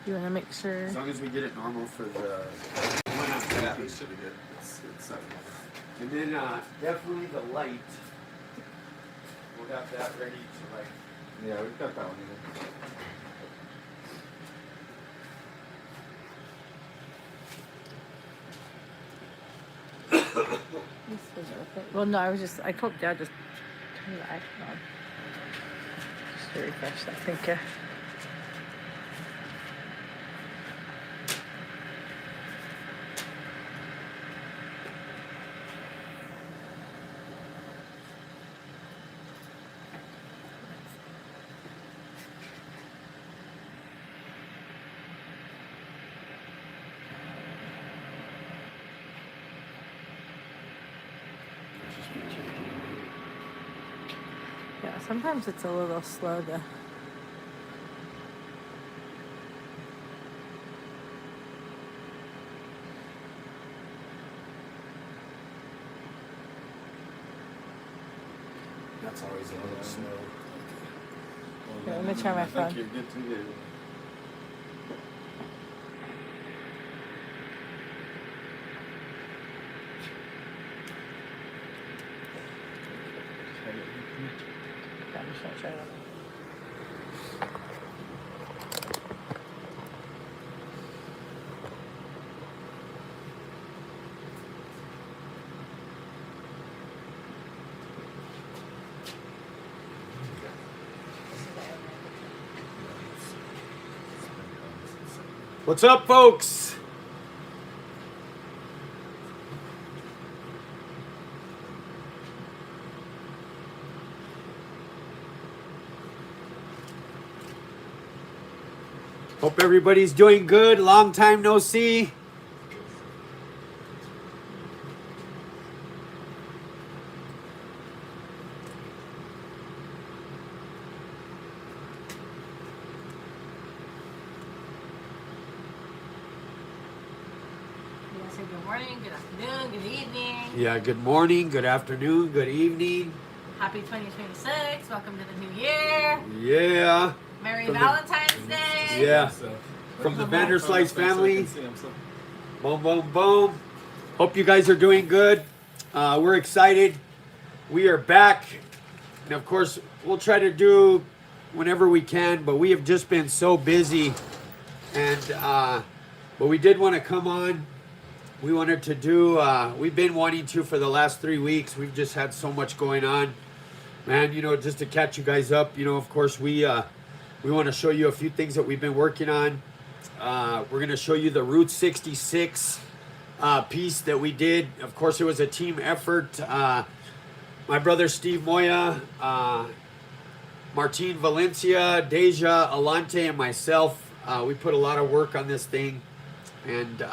You want to make sure. As long as we get it normal for the. Yeah, this should be good. It's 7. And then definitely the light. We'll have that ready to like. Yeah, we've got that one either. Well, no, I told Dad just turn the iPhone on. Just to refresh that. Thank you. Yeah, sometimes it's a little slow to. That's always a little slow. Here, let me try my I phone. think you're good to go. Okay, I'm just gonna try it on. What's up, folks? Hope everybody's doing good. Long time no see. You guys say good morning, good afternoon, good evening. Yeah, good morning, good afternoon, good evening. Happy 2026. Welcome to the new year. Yeah. Merry From the- Valentine's Day. Yeah. From the Vanderslice family. Boom, boom, boom. Hope you guys are doing good. We're excited. We are back. And of course, we'll try to do whenever we can, but we have just been so busy. And, but we did want to come on. We wanted to do, we've been wanting to for the last 3 weeks. We've just had so much going on. Man, you know, just to catch you guys up, you know, of course, we want to show you a few things that we've been working on. We're going to show you the Route 66 piece that we did. Of course, it was a team effort. My brother Steve Moya, Martin Valencia, Deja, Alante, and myself, we put a lot of work on this thing. And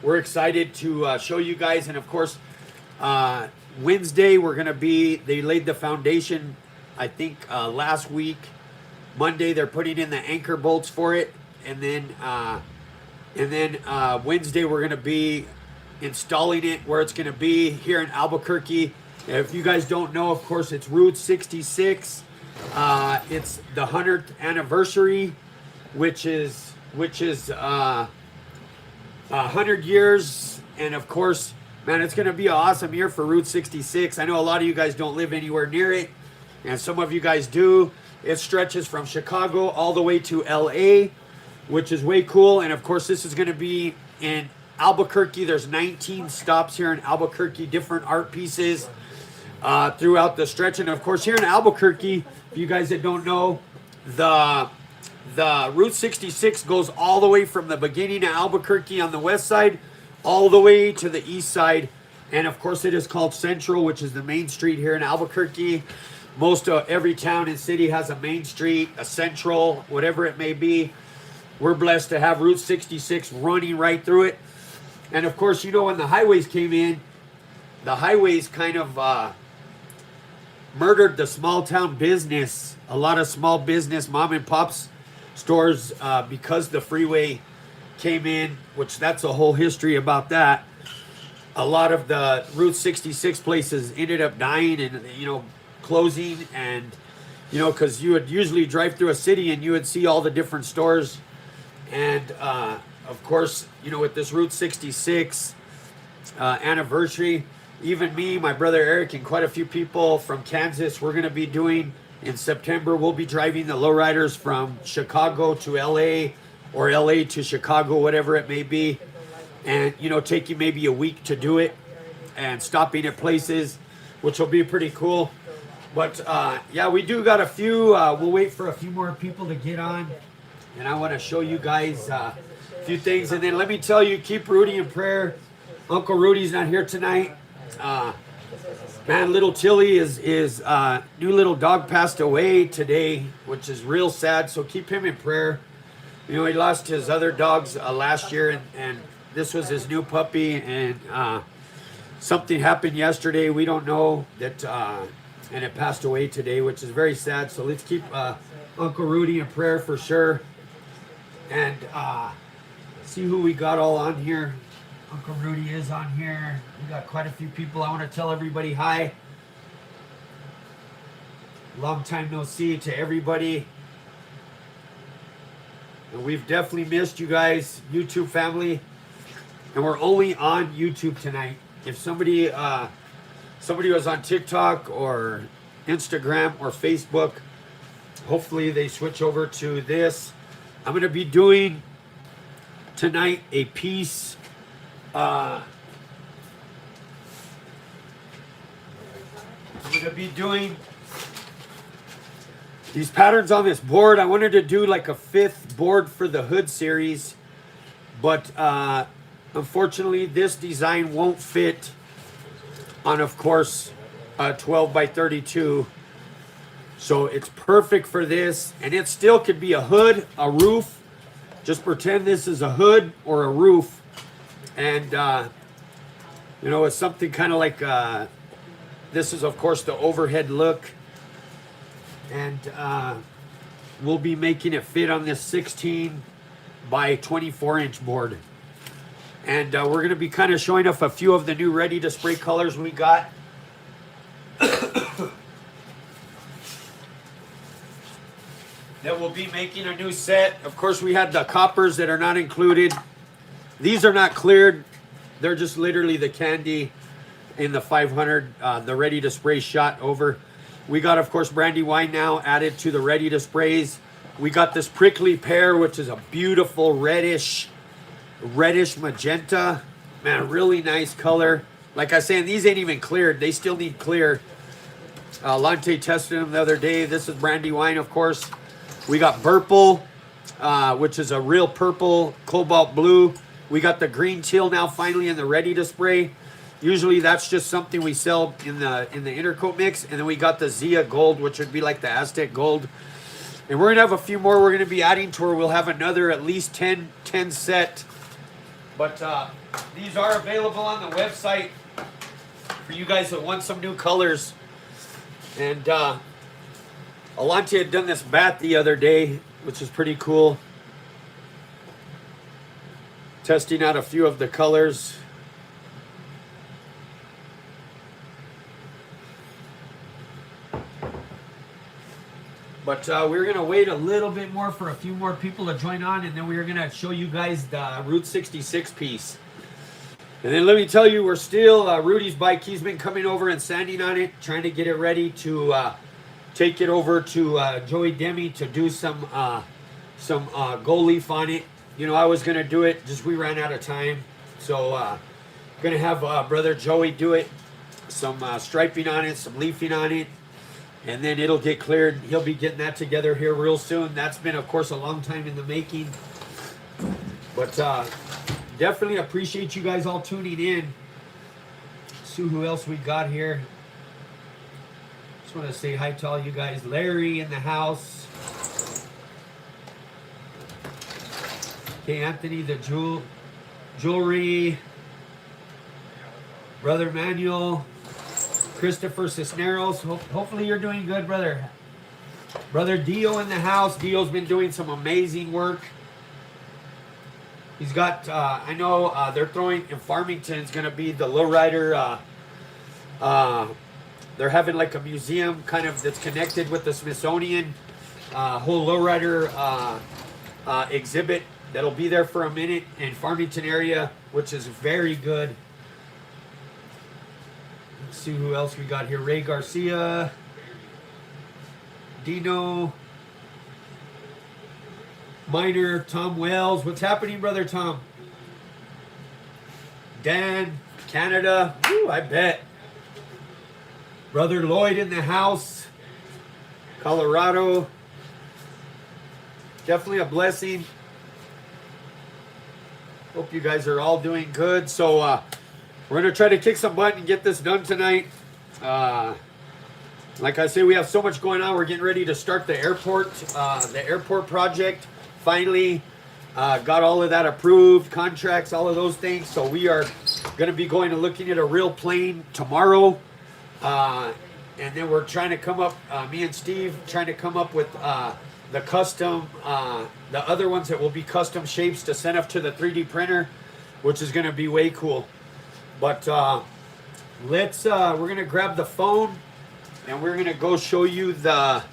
we're excited to show you guys. And of course, Wednesday, they laid the foundation, I think, last week. Monday, they're putting in the anchor bolts for it. And then Wednesday, we're going to be installing it where it's going to be here in Albuquerque. If you guys don't know, of course, it's Route 66. It's the 100th anniversary, which is 100 years. And of course, man, it's going to be an awesome year for Route 66. I know a lot of you guys don't live anywhere near it, and some of you guys do. It stretches from Chicago all the way to LA, which is way cool. And of course, this is going to be in Albuquerque. There's 19 stops here in Albuquerque, different art pieces throughout the stretch. And of course, here in Albuquerque, if you guys that don't know, the Route 66 goes all the way from the beginning of Albuquerque on the west side all the way to the east side. And of course, it is called Central, which is the main street here in Albuquerque. Most of every town and city has a main street, a central, whatever it may be. We're blessed to have Route 66 running right through it. And of course, you know, when the highways came in, the highways kind of murdered the small town business. A lot of small business, mom and pops stores, because the freeway came in, which that's a whole history about that. A lot of the Route 66 places ended up dying and, you know, closing. And, you know, because you would usually drive through a city and you would see all the different stores. And of course, you know, with this Route 66 anniversary, even me, my brother Eric, and quite a few people from Kansas, we're going to be doing in September. We'll be driving the lowriders from Chicago to LA, or LA to Chicago, whatever it may be. And, you know, taking maybe a week to do it and stopping at places, which will be pretty cool. But yeah, we do got a few. We'll wait for a few more people to get on. And I want to show you guys a few things. And then let me tell you, keep Rudy in prayer. Uncle Rudy's not here tonight. Man, little Tilly is new little dog passed away today, which is real sad. So keep him in prayer. You know, he lost his other dogs last year, and this was his new puppy. And something happened yesterday. We don't know that, and it passed away today, which is very sad. So let's keep Uncle Rudy in prayer for sure. And see who we got all on here. Uncle Rudy is on here. We got quite a few people. I want to tell everybody hi. Long time no see to everybody. And we've definitely missed you guys, YouTube family. And we're only on YouTube tonight. If somebody was on TikTok or Instagram or Facebook, hopefully they switch over to this. I'm going to be doing tonight a piece. I'm going to be doing these patterns on this board. I wanted to do like a 5th board for the hood series, but unfortunately this design won't fit on, of course, 12 by 32. So it's perfect for this, and it still could be a hood, a roof. Just pretend this is a hood or a roof. And, you know, it's something kind of like, this is, of course, the overhead look. And we'll be making it fit on this 16 by 24 inch board. And we're going to be kind of showing off a few of the new ready to spray colors we got. That we'll be making a new set. Of course, we had the coppers that are not included. These are not cleared. They're just literally the candy in the 500, the ready to spray shot over. We got, of course, brandy wine now added to the ready to sprays. We got this prickly pear, which is a beautiful reddish magenta. Man, really nice color. Like I said, these ain't even cleared. They still need clear. Lante tested them the other day. This is brandy wine, of course. We got Burple, which is a real purple cobalt blue. We got the green teal now finally in the ready to spray. Usually that's just something we sell in the intercoat mix. And then we got the Zia gold, which would be like the Aztec gold. And we're gonna have a few more we're gonna be adding to where we'll have another at least 10 set. But these are available on the website for you guys that want some new colors. And Alante had done this bat the other day, which is pretty cool. Testing out a few of the colors. But we're going to wait a little bit more for a few more people to join on, and then we're going to show you guys the Route 66 piece. And then let me tell you, we're still, Rudy's bike, he's been coming over and sanding on it, trying to get it ready to take it over to Joey Demi to do some gold leaf on it. You know, I was going to do it, just we ran out of time. So going to have brother Joey do it, some striping on it, some leafing on it. And then it'll get cleared. He'll be getting that together here real soon. That's been, of course, a long time in the making. But definitely appreciate you guys all tuning in. See who else we got here. Just want to say hi to all you guys. Larry in the house. Okay, Anthony, the jewelry. Brother Manuel. Christopher Cisneros. Hopefully you're doing good, brother. Brother Dio in the house. Dio's been doing some amazing work. He's got, I know they're throwing, in Farmington, it's going to be the lowrider. They're having like a museum kind of that's connected with the Smithsonian. Whole lowrider exhibit that'll be there for a minute in Farmington area, which is very good. Let's see who else we got here. Ray Garcia, Dino, Miner, Tom Wells. What's happening, brother Tom? Dan, Canada. Woo, I bet. Brother Lloyd in the house. Colorado. Definitely a blessing. Hope you guys are all doing good. So we're going to try to kick some butt and get this done tonight. Like I say, we have so much going on. We're getting ready to start the airport project. Finally, got all of that approved, contracts, all of those things. So we are going to be going and looking at a real plane tomorrow. And then we're trying to come up, me and Steve, trying to come up with the custom, the other ones that will be custom shapes to send up to the 3D printer, which is going to be way cool. But we're going to grab the phone and we're going to go show you the...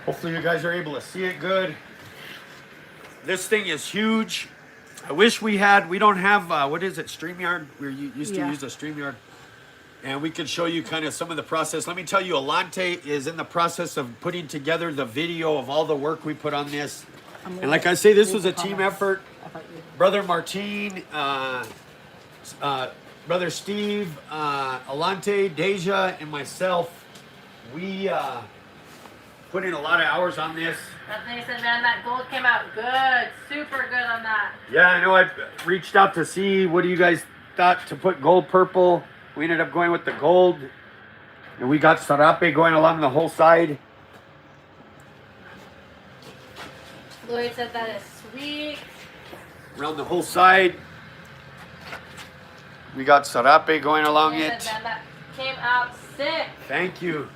Hopefully you guys are able to see it good. This thing is huge. I wish we don't have, what is it, StreamYard? We used to use a StreamYard. And we could show you kind of some of the process. Let me tell you, Alante is in the process of putting together the video of all the work we put on this. And like I say, this was a team effort. Brother Martine, Brother Steve, Alante, Deja, and myself, we put in a lot of hours on this. That thing said, man, that gold came out good. Super good on that. Yeah, I know. I reached out to see what do you guys thought to put gold purple. We ended up going with the gold. And we got sarape going along the whole side. Lloyd said that is sweet. Around the whole side. We got sarape going along Lloyd it. said, man, that came out sick. Thank you.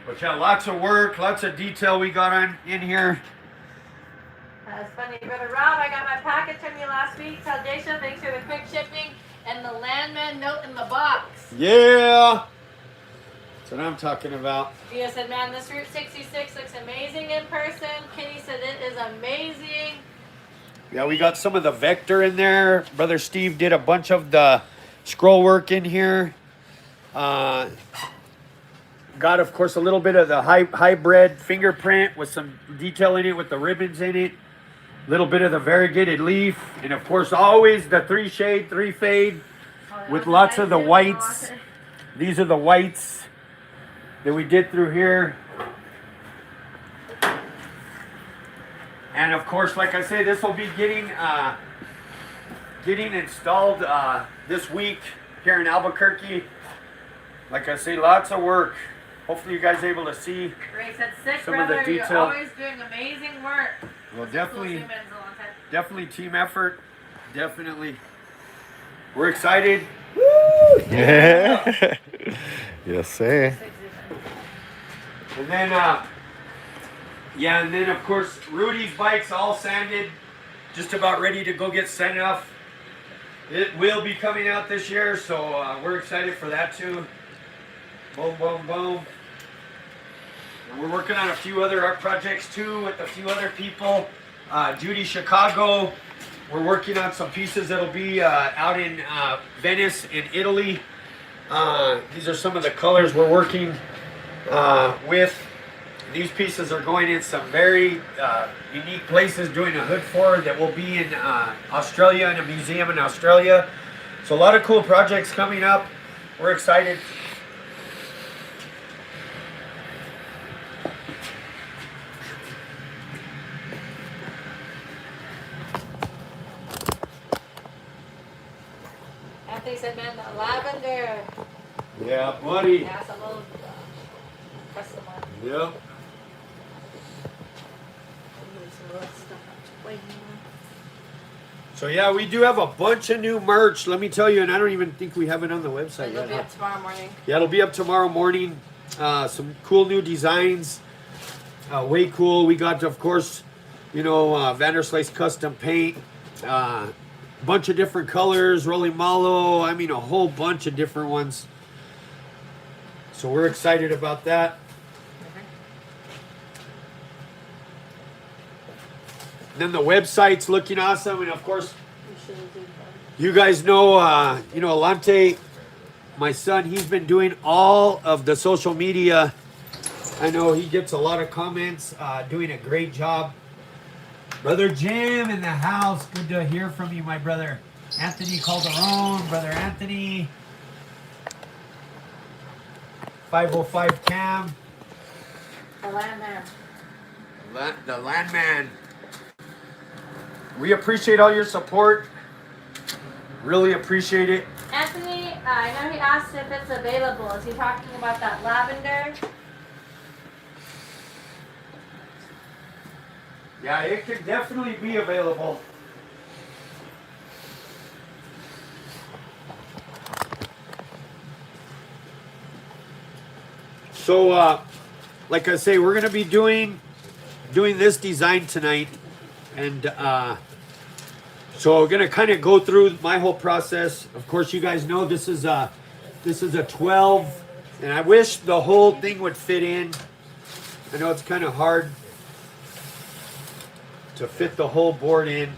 But yeah, lots of work, lots of detail we got on in here. That's funny. Brother Rob, I got my package from you last week. Tell Daisha, thanks for the quick shipping and the landman note in the box. Yeah. That's what I'm talking about. Via said, man, this Route 66 looks amazing in person. Kitty said it is amazing. Yeah, we got some of the vector in there. Brother Steve did a bunch of the scroll work in here. Got, of course, a little bit of the hybrid fingerprint with some detail in it with the ribbons in it. A little bit of the variegated leaf. And, of course, always the 3-shade, 3-fade with lots of the whites. These are the whites that we did through here. And, of course, like I say, this will be getting installed this week here in Albuquerque. Like I say, lots of work. Hopefully you guys are able to see Ray said, sick, some of the brother. detail. You're always doing amazing work. Well, definitely team effort. Definitely. We're excited. Woo! Yeah. Yes, sir. And then, and then of course, Rudy's bike's all sanded, just about ready to go get sent off. It will be coming out this year, so we're excited for that too. Boom, boom, boom. And we're working on a few other art projects too with a few other people. Judy Chicago. We're working on some pieces that'll be out in Venice in Italy. These are some of the colors we're working with. These pieces are going in some very unique places, doing a hood for that will be in Australia, in a museum in Australia. So a lot of cool projects coming up. We're excited. Anthony said, man, the lavender. Yeah, buddy. Yeah, some little custom one. Yep. So yeah, we do have a bunch of new merch. Let me tell you, and I don't even think we have it on the website It'll yet. be up tomorrow morning. Yeah, it'll be up tomorrow morning. Some cool new designs. Way cool. We got, of course, you know, Vanderslice custom paint, bunch of different colors, rolling mallow. I mean, a whole bunch of different ones. So we're excited about that. Then the website's looking awesome, and of course, you guys know, you know, Alante, my son, he's been doing all of the social media. I know he gets a lot of comments, doing a great job. Brother Jim in the house, good to hear from you, my brother. Anthony Calderon, brother Anthony. 505 Cam. The landman. The landman. We appreciate all your support. Really appreciate it. Anthony, I know he asked if it's available. Is he talking about that lavender? Yeah, it could definitely be available. So, like I say, we're gonna be doing this design tonight, and so we're gonna kind of go through my whole process. Of course, you guys know this is a 12, and I wish the whole thing would fit in. I know it's kind of hard to fit the whole board in.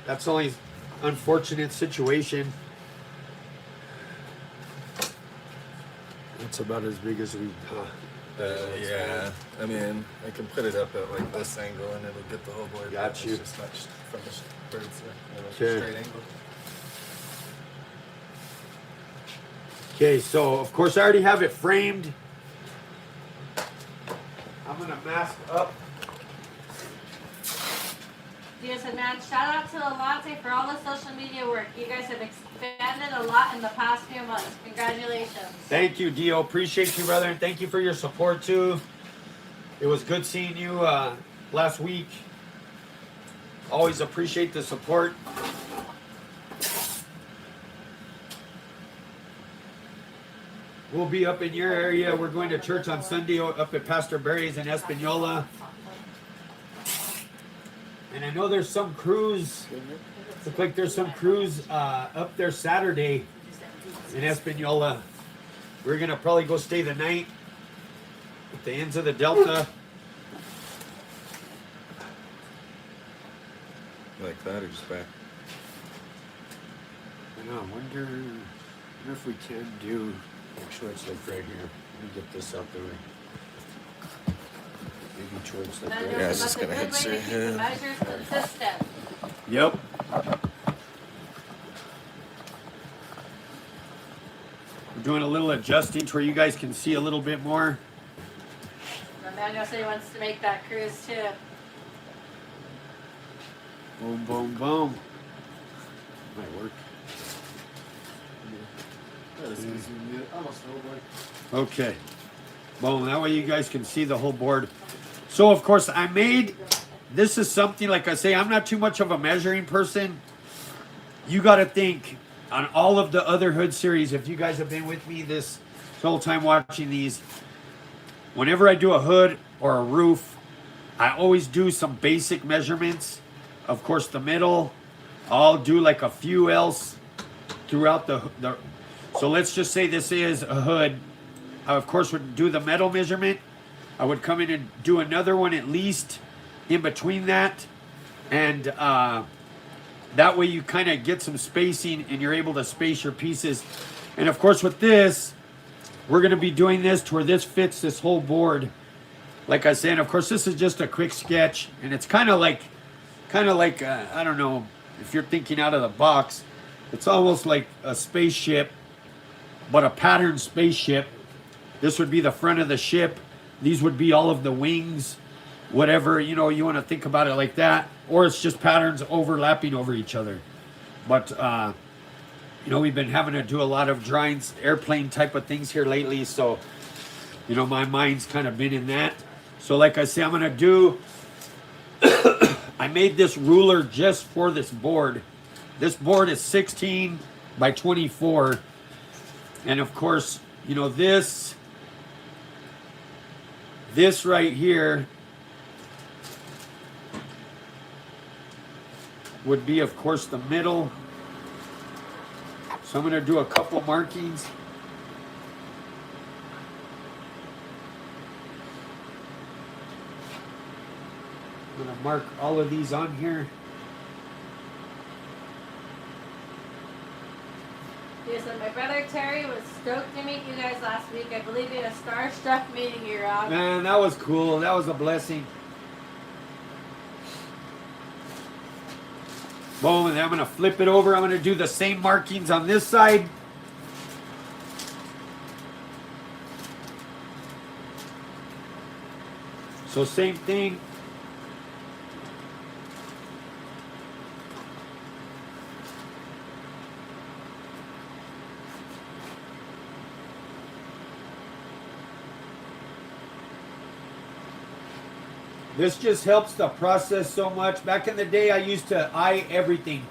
That's the only unfortunate situation. It's about as big as we. Yeah, I mean, I can put it up at like this angle and it'll get the whole board. Got you. It's just not from the bird's Okay. straight angle. Okay, so of course I already have it framed. I'm gonna mask up. Yes, and man, shout out to Alante for all the social media work. You guys have expanded a lot in the past few months. Congratulations. Thank you, Dio. Appreciate you, brother, and thank you for your support too. It was good seeing you last week. Always appreciate the support. We'll be up in your area. We're going to church on Sunday up at Pastor Barry's in Espanola. And I know there's some crews. Look like there's some crews up there Saturday in Espanola. We're gonna probably go stay the night at the ends of the Delta. Like that or just back? I know, I wonder if we can do. Make sure it's like right here. Let me get this out the way. Maybe towards the Then right. you'll Yeah, come it's just up with gonna a hit good way your to keep the head. measures consistent. Yep. We're doing a little adjusting to where you guys can see a little bit more. Emmanuel said he wants to make that cruise too. Boom, boom, boom. Might work. Okay. Boom. That way you guys can see the whole board. So, of course, I made... This is something, like I say, I'm not too much of a measuring person. You got to think, on all of the other hood series, if you guys have been with me this whole time watching these, whenever I do a hood or a roof, I always do some basic measurements. Of course, the middle, I'll do like a few else throughout the so let's just say this is a hood. I, of course, would do the metal measurement. I would come in and do another one at least in between that. And that way you kind of get some spacing and you're able to space your pieces. And of course with this, we're going to be doing this to where this fits this whole board. Like I said, of course, this is just a quick sketch. And it's kind of like, I don't know if you're thinking out of the box. It's almost like a spaceship, but a patterned spaceship. This would be the front of the ship. These would be all of the wings, whatever, you know, you want to think about it like that. Or it's just patterns overlapping over each other. But, you know, we've been having to do a lot of drawings, airplane type of things here lately. So, you know, my mind's kind of been in that. So like I say, I'm going to do, I made this ruler just for this board. This board is 16 by 24. And of course, you know, this right here would be, of course, the middle. So I'm going to do a couple markings. I'm going to mark all of these on here. Yes, and my brother Terry was stoked to meet you guys last week. I believe he had a starstruck meeting you, Rob. Man, that was cool. That was a blessing. Boom, and then I'm going to flip it over. I'm going to do the same markings on this side. So same thing. This just helps the process so much. Back in the day, I used to eye everything,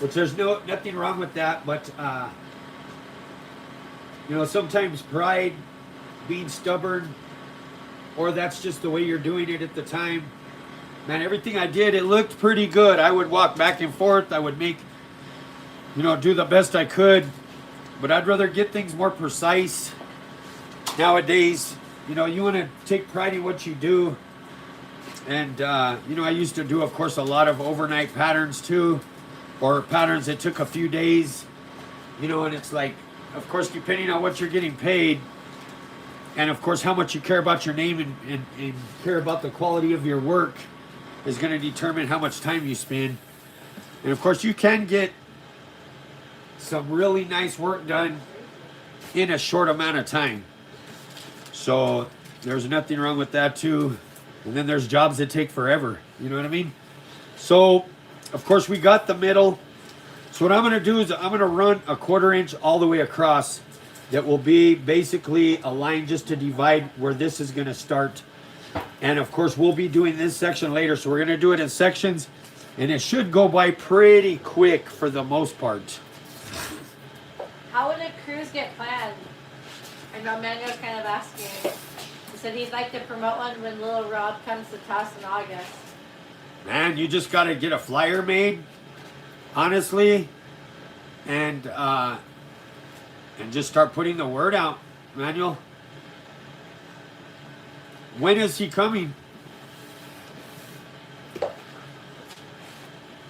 which there's nothing wrong with that. But you know, sometimes pride, being stubborn, or that's just the way you're doing it at the time. Man, everything I did, it looked pretty good. I would walk back and forth. I would make, you know, do the best I could. But I'd rather get things more precise. Nowadays, you know, you want to take pride in what you do. And, you know, I used to do, of course, a lot of overnight patterns too, or patterns that took a few days, you know, and it's like, of course, depending on what you're getting paid, and of course, how much you care about your name and care about the quality of your work is going to determine how much time you spend. And of course, you can get some really nice work done in a short amount of time. So there's nothing wrong with that too. And then there's jobs that take forever. You know what I mean? So, of course, we got the middle. So what I'm going to do is I'm going to run a 1/4 inch all the way across. That will be basically a line just to divide where this is going to start. And, of course, we'll be doing this section later. So we're going to do it in sections. And it should go by pretty quick for the most part. How would a cruise get planned? I know Manuel's kind of asking. He said he'd like to promote one when little Rob comes to toss in August. Man, you just got to get a flyer made, honestly, and just start putting the word out, Manuel. When is he coming?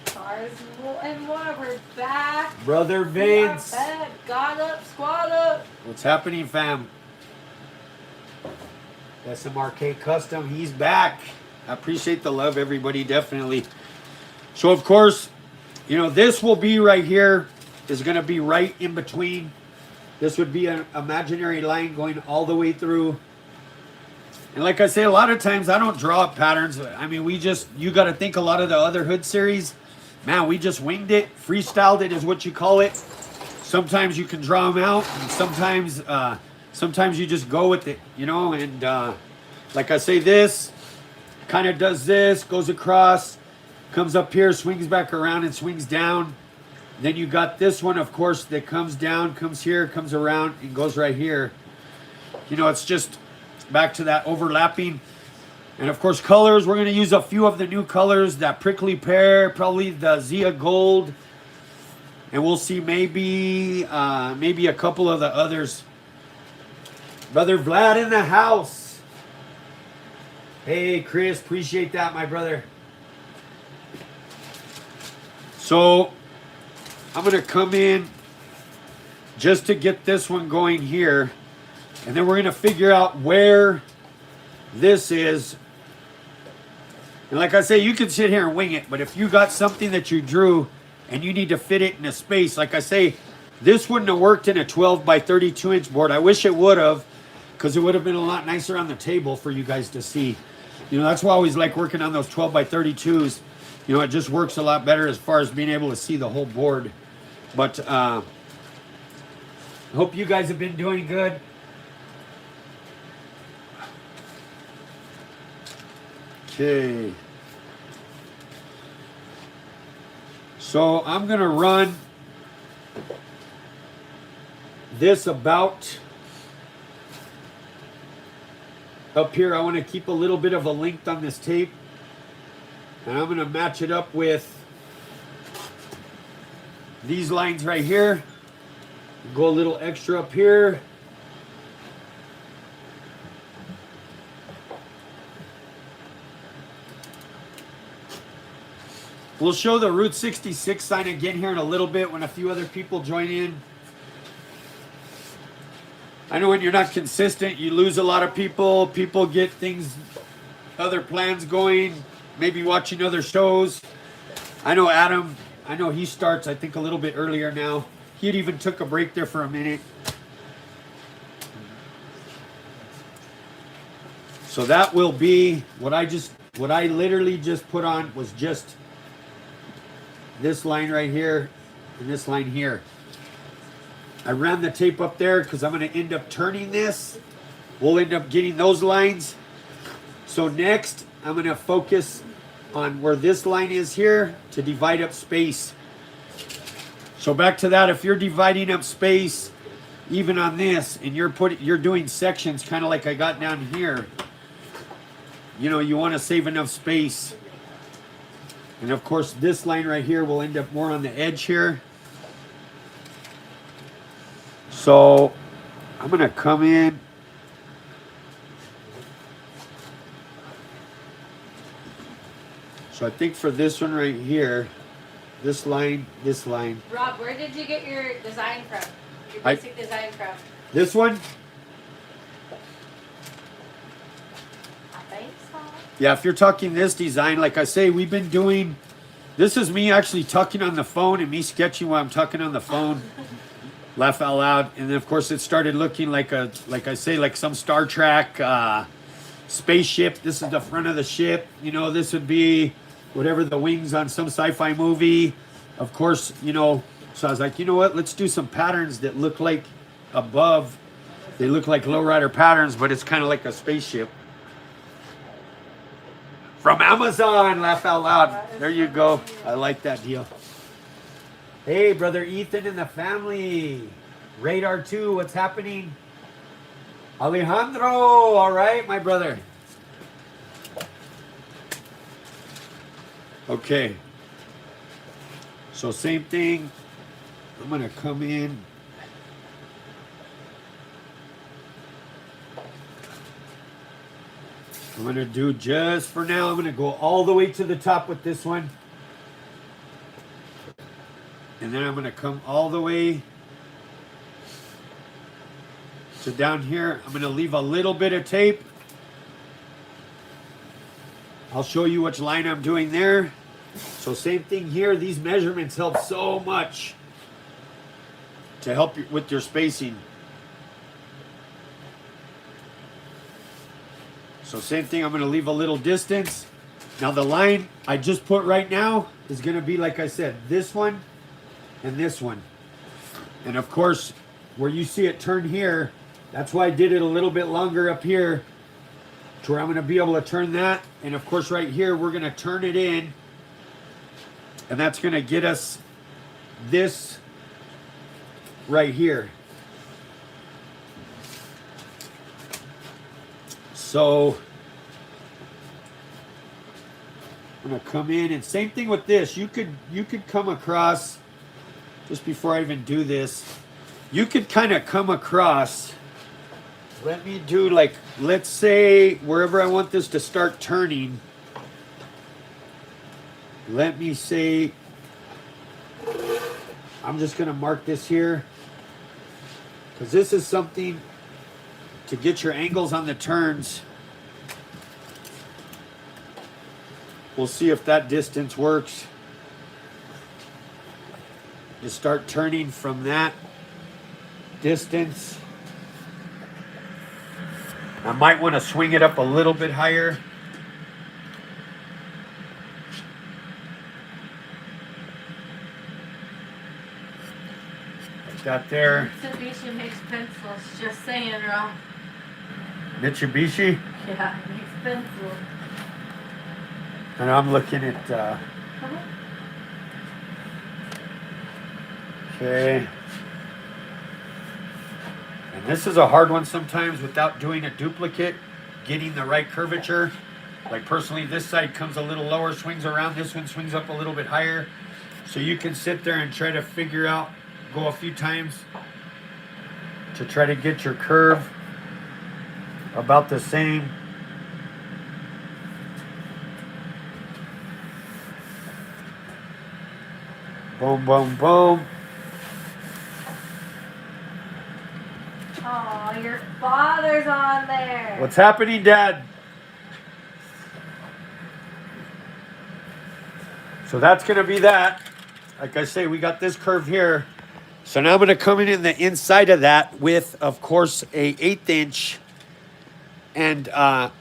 Stars and more, we're back. Brother Vince. We are back. Got up, squad up. What's happening, fam? SMRK Custom, he's back. I appreciate the love, everybody, definitely. So, of course, you know, this will be right here, is going to be right in between. This would be an imaginary line going all the way through. And like I say, a lot of times I don't draw up patterns. I mean, you got to think a lot of the other hood series, man, we just winged it, freestyled it is what you call it. Sometimes you can draw them out, and sometimes you just go with it, you know. And like I say, this kind of does this, goes across, comes up here, swings back around and swings down. Then you got this one, of course, that comes down, comes here, comes around, and goes right here. You know, it's just back to that overlapping. And of course, colors, we're going to use a few of the new colors, that prickly pear, probably the Zia Gold, and we'll see maybe a couple of the others. Brother Vlad in the house. Hey, Chris, appreciate that, my brother. So, I'm going to come in just to get this one going here. And then we're going to figure out where this is. And like I say, you can sit here and wing it. But if you got something that you drew and you need to fit it in a space, like I say, this wouldn't have worked in a 12 by 32 inch board. I wish it would have, because it would have been a lot nicer on the table for you guys to see. You know, that's why I always like working on those 12 by 32s. You know, it just works a lot better as far as being able to see the whole board. But I hope you guys have been doing good. Okay. So I'm going to run this about up here. I want to keep a little bit of a length on this tape. And I'm going to match it up with these lines right here. Go a little extra up here. We'll show the Route 66 sign again here in a little bit when a few other people join in. I know when you're not consistent, you lose a lot of people. People get things, other plans going, maybe watching other shows. I know Adam, I know he starts, I think, a little bit earlier now. He had even took a break there for a minute. So that will be what I literally just put on was just this line right here and this line here. I ran the tape up there because I'm going to end up turning this. We'll end up getting those lines. So next, I'm going to focus on where this line is here to divide up space. So back to that, if you're dividing up space, even on this, and you're doing sections kind of like I got down here, you know, you want to save enough space. And of course, this line right here will end up more on the edge here. So I'm going to come in. So I think for this one right here, this line. Rob, where did you get your design from? Your basic design from? This one? I think so. Yeah, if you're talking this design, like I say, we've been doing, this is me actually talking on the phone and me sketching while I'm talking on the phone. Laugh out loud. And then of course it started looking like like some Star Trek spaceship. This is the front of the ship. You know, this would be whatever the wings on some sci-fi movie. Of course, you know, so I was like, you know what, let's do some patterns that look like above. They look like lowrider patterns, but it's kind of like a spaceship. From Amazon, laugh out loud. There you go. I like that deal. Hey, brother Ethan and the family. Radar 2, what's happening? Alejandro, all right, my brother. Okay. So same thing. I'm going to come in. I'm going to do just for now, I'm going to go all the way to the top with this one. And then I'm going to come all the way to down here. I'm going to leave a little bit of tape. I'll show you which line I'm doing there. So same thing here. These measurements help so much to help you with your spacing. So same thing, I'm going to leave a little distance. Now the line I just put right now is going to be, like I said, this one and this one. And of course, where you see it turn here, that's why I did it a little bit longer up here to where I'm going to be able to turn that. And of course right here, we're going to turn it in. And that's going to get us this right here. So I'm going to come in, and same thing with this. You could come across, just before I even do this, you could kind of come across. Let me do, like, let's say wherever I want this to start turning. Let me say, I'm just going to mark this here, because this is something to get your angles on the turns. We'll see if that distance works. You start turning from that distance. I might want to swing it up a little bit higher. Like that there. Mitsubishi makes pencils, just saying, Rob. Mitsubishi? Yeah, it makes pencils. And I'm looking at, okay. And this is a hard one sometimes without doing a duplicate, getting the right curvature. Like personally, this side comes a little lower, swings around. This one swings up a little bit higher. So you can sit there and try to figure out, go a few times to try to get your curve about the same. Boom, boom, boom. Oh, your father's on there. What's happening, Dad? So that's going to be that. Like I say, we got this curve here. So now I'm going to come in the inside of that with, of course, a 1/8 inch. And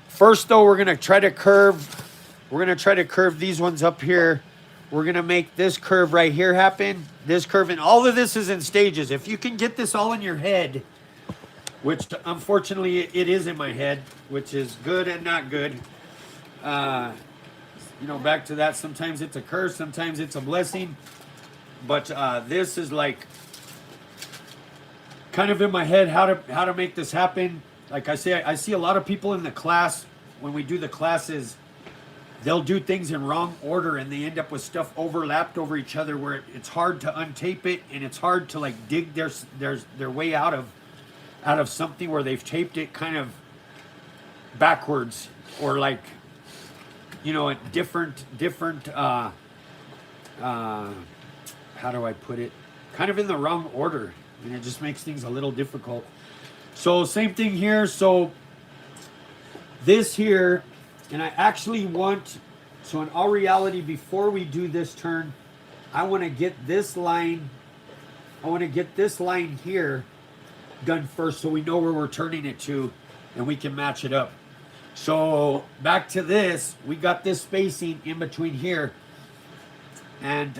first, though, we're going to try to curve. We're going to try to curve these ones up here. We're going to make this curve right here happen. This curve, and all of this is in stages. If you can get this all in your head, which unfortunately it is in my head, which is good and not good. You know, back to that, sometimes it's a curse, sometimes it's a blessing. But this is like kind of in my head how to make this happen. Like I say, I see a lot of people in the class, when we do the classes, they'll do things in wrong order and they end up with stuff overlapped over each other where it's hard to untape it and it's hard to like dig their way out of something where they've taped it kind of backwards or like, you know, a different how do I put it, kind of in the wrong order, and it just makes things a little difficult. So same thing here. So this here, and I actually want, so in all reality, before we do this turn, I want to get this line here done first so we know where we're turning it to and we can match it up. So back to this, we got this spacing in between here, and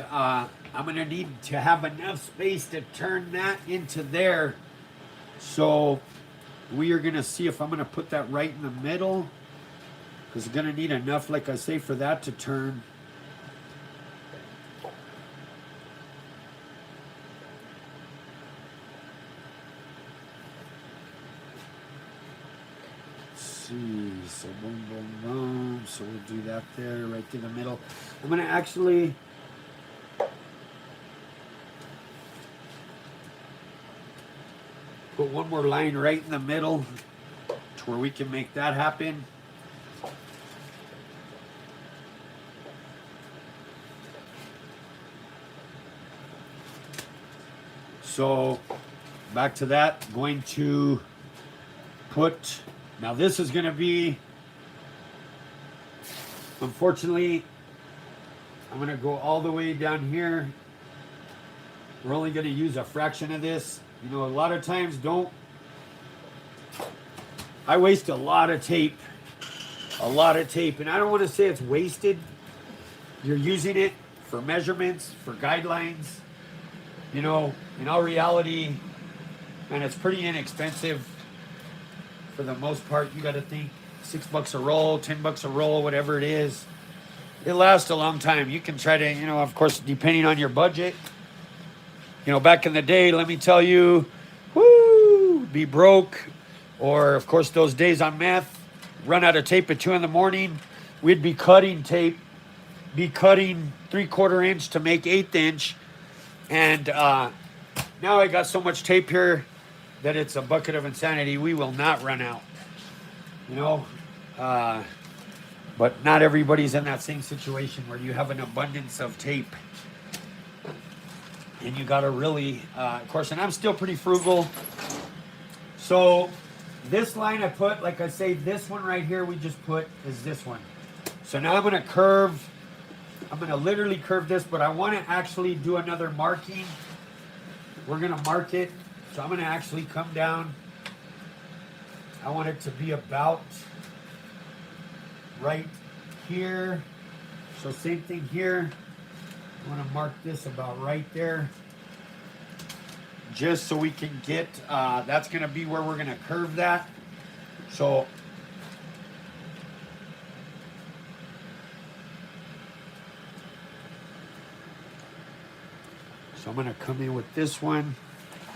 I'm going to need to have enough space to turn that into there. So we are going to see if I'm going to put that right in the middle, because it's going to need enough, like I say, for that to turn. So boom, boom, boom. So we'll do that there, right through the middle. I'm going to actually put one more line right in the middle to where we can make that happen. So back to that, going to put, now this is going to be, unfortunately, I'm going to go all the way down here. We're only going to use a fraction of this. You know, a lot of times I waste a lot of tape, and I don't want to say it's wasted. You're using it for measurements, for guidelines. You know, in all reality, and it's pretty inexpensive. For the most part, you got to think $6 a roll, $10 a roll, whatever it is. It lasts a long time. You can try to, you know, of course, depending on your budget. You know, back in the day, let me tell you, be broke. Or, of course, those days on meth, run out of tape at 2 in the morning. We'd be cutting tape, be cutting 3/4 inch to make 1/8 inch. And now I got so much tape here that it's a bucket of insanity. We will not run out, you know. But not everybody's in that same situation where you have an abundance of tape. And you gotta really, of course, and I'm still pretty frugal. So this line I put, like I say, this one right here we just put is this one. So now I'm gonna curve, I'm gonna literally curve this, but I wanna actually do another marking. We're gonna mark it. So I'm going to actually come down. I want it to be about right here. So same thing here. I want to mark this about right there. Just so we can get, that's going to be where we're going to curve that. So I'm going to come in with this one.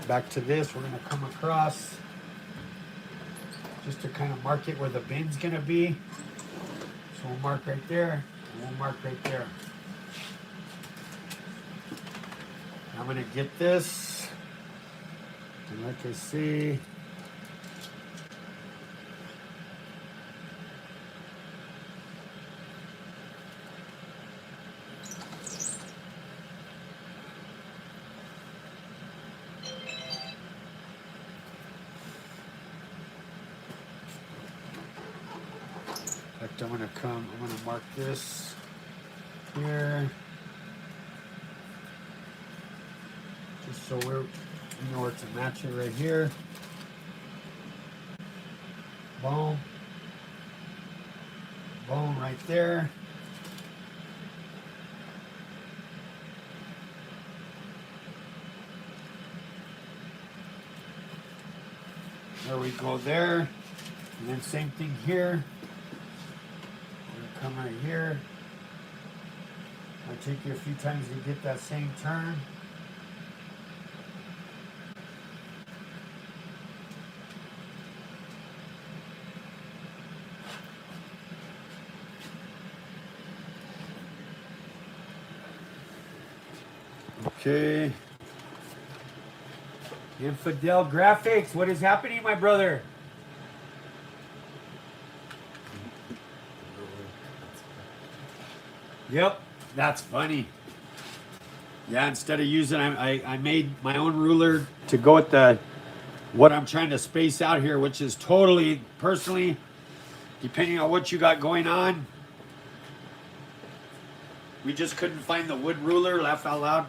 Back to this, we're going to come across just to kind of mark it where the bin's going to be. So we'll mark right there, and we'll mark right there. I'm gonna get this, and like I see, I'm gonna mark this here, just so we know where to match it right here. Boom. Boom right there. There we go there. And then same thing here. Come right here. Might take you a few times to get that same turn. Okay. Infidel Graphics, what is happening, my brother? Yep, that's funny. Yeah, instead of using, I made my own ruler to go with what I'm trying to space out here, which is totally, personally, depending on what you got going on. We just couldn't find the wood ruler, laugh out loud.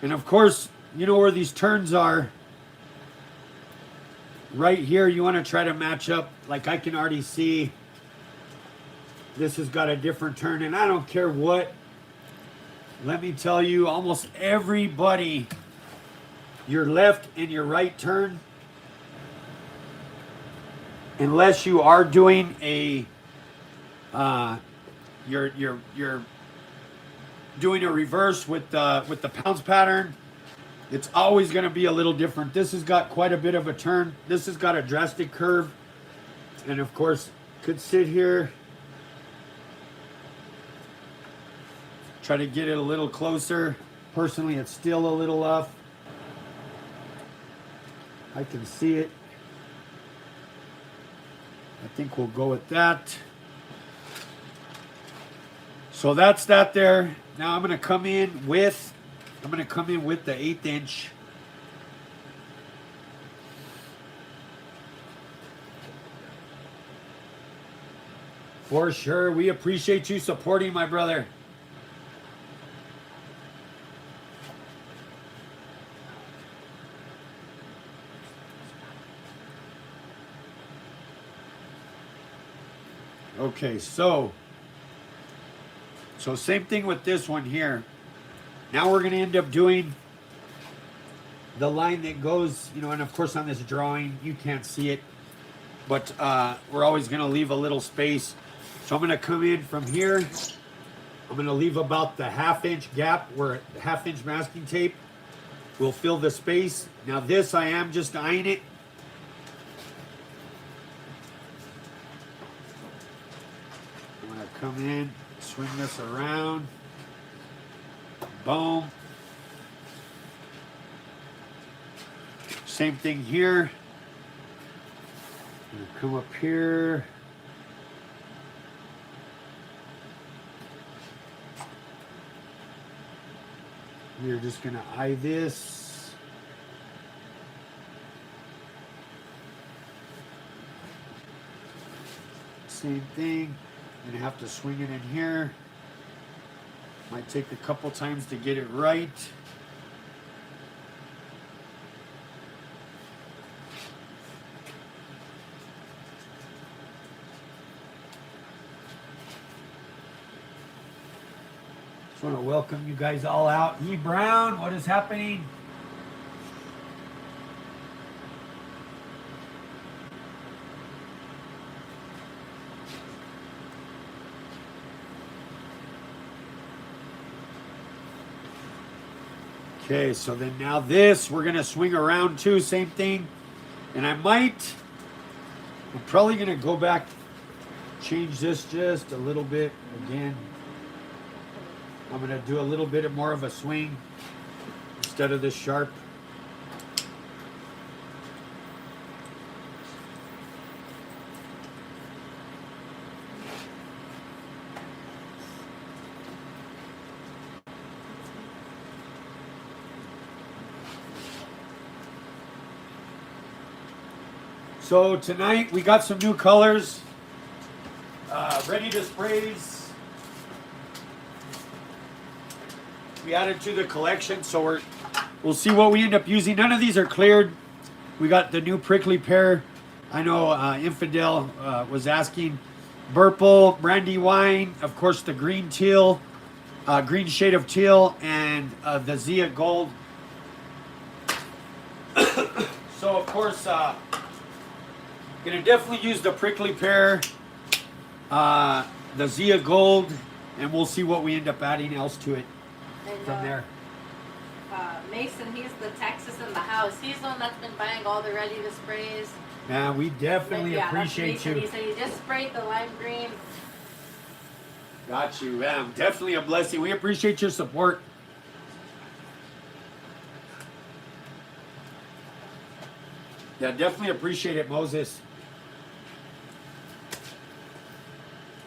And of course, you know where these turns are. Right here, you want to try to match up, like I can already see. This has got a different turn, and I don't care what. Let me tell you, almost everybody, your left and your right turn, unless you are doing a, you're doing a reverse with the pounds pattern, it's always going to be a little different. This has got quite a bit of a turn. This has got a drastic curve, and of course, could sit here. Try to get it a little closer. Personally, it's still a little off. I can see it. I think we'll go with that. So that's that there. Now I'm going to come in with the 1/8 inch. For sure. We appreciate you supporting, my brother. Okay, so same thing with this one here. Now we're going to end up doing the line that goes, and of course on this drawing, you can't see it, but we're always going to leave a little space. So I'm going to come in from here. I'm going to leave about the 1/2 inch gap where 1/2 inch masking tape will fill the space. Now this, I am just eyeing it. Come in, swing this around, boom. Same thing here. Come up here. We're just gonna eye this. Same thing. Gonna have to swing it in here. Might take a couple times to get it right. Just want to welcome you guys all out. E. Brown, what is happening? Okay, so then now this, we're going to swing around too, same thing. And I'm probably going to go back, change this just a little bit again. I'm gonna do a little bit of more of a swing instead of this sharp. So tonight we got some new colors, ready to sprays. We added to the collection, so we'll see what we end up using. None of these are cleared. We got the new prickly pear. I know Infidel was asking. Purple, brandy wine, of course the green teal, green shade of teal, and the Zia gold. So of course, gonna definitely use the prickly pear, the Zia gold, and we'll see what we end up adding else to it from there. Mason, he's the Texas in the house. He's the one that's been buying all the ready to sprays. Man, we definitely Yeah, appreciate that's Mason. you. He said he just sprayed the lime green. Got you, man. Definitely a blessing. We appreciate your support. Yeah, definitely appreciate it, Moses.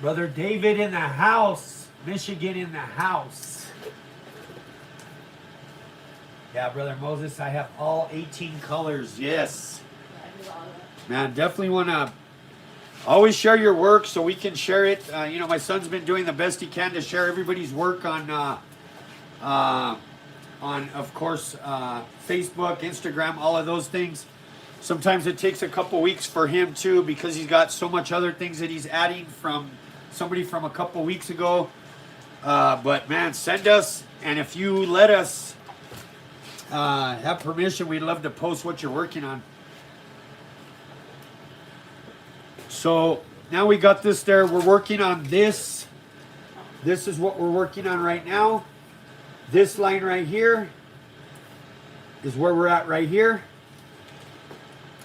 Brother David in the house. Michigan in the house. Yeah, Brother Moses, I have all 18 colors. Yes. Man, definitely want to always share your work so we can share it. You know, my son's been doing the best he can to share everybody's work on of course, Facebook, Instagram, all of those things. Sometimes it takes a couple weeks for him too because he's got so much other things that he's adding from somebody from a couple weeks ago. But man, send us, and if you let us have permission, we'd love to post what you're working on. So now we got this there. We're working on this. This is what we're working on right now. This line right here is where we're at right here.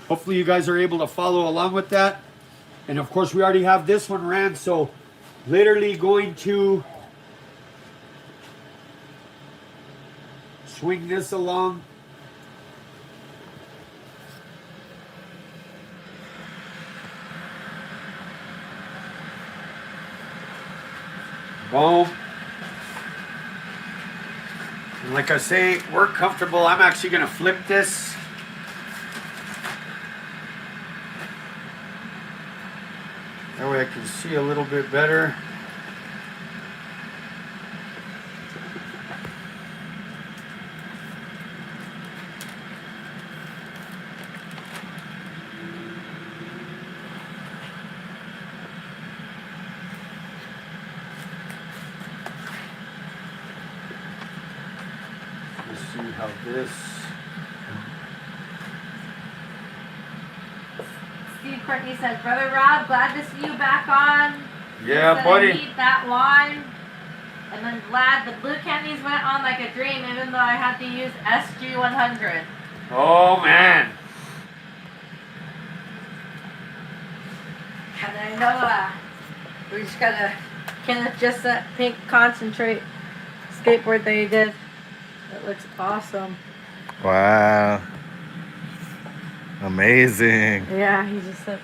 Hopefully you guys are able to follow along with that. And of course we already have this one ran, so literally going to swing this along. Boom. And like I say, we're comfortable. I'm actually going to flip this. That way I can see a little bit better. Let's see how this... Steve Courtney said, Brother Rob, glad to see you back on. Yeah, Said, buddy. I need that wine. And then Vlad, the blue candies went on like a dream, even though I had to use SG100. Oh, man. And I know we just gotta, Kenneth, just that pink concentrate skateboard that he did. That looks awesome. Wow. Amazing. Yeah, he just said.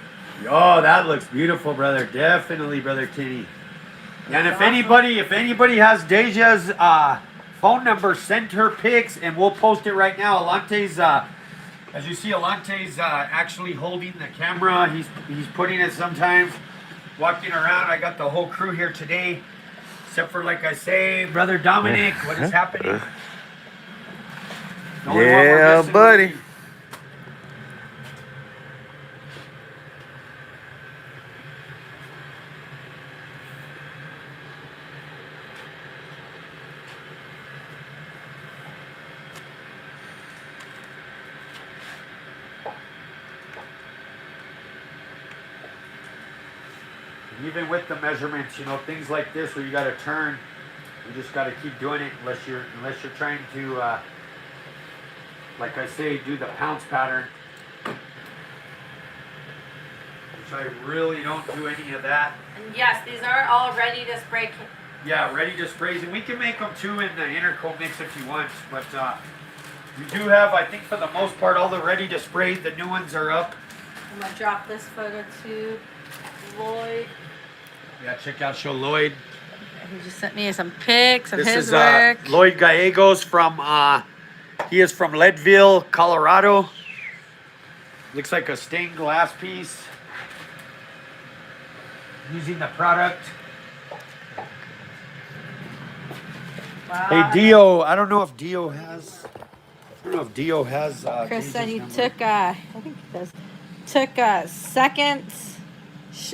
Oh, that looks beautiful, brother. Definitely, Brother Kenny. And if Awesome. anybody has Deja's phone number, send her pics, and we'll post it right now. Alante's, as you see, Alante's actually holding the camera. He's putting it sometimes, walking around. I got the whole crew here today, except for, like I say, Brother Dominic. What is happening? The only one we're Yeah, missing buddy. is you. Even with the measurements, you know, things like this where you got to turn, you just got to keep doing it unless you're trying to, like I say, do the pounce pattern, which I really don't do any of that. And yes, these are all ready to spray Yeah, ready to sprays, and we can make them too in the intercoat mix if you want. But we do have, I think, for the most part, all the ready to sprays. The new ones are up. I'm gonna drop this photo to Lloyd. Yeah, check out Show Lloyd. He just sent me some pics of This his is work. Lloyd Gallegos from. He is from Leadville, Colorado. Looks like a stained glass piece. Using the product. Wow. Hey Dio, I don't know if Dio has. I don't know if Dio has. Chris said he Daisy's took I think he does. Took a second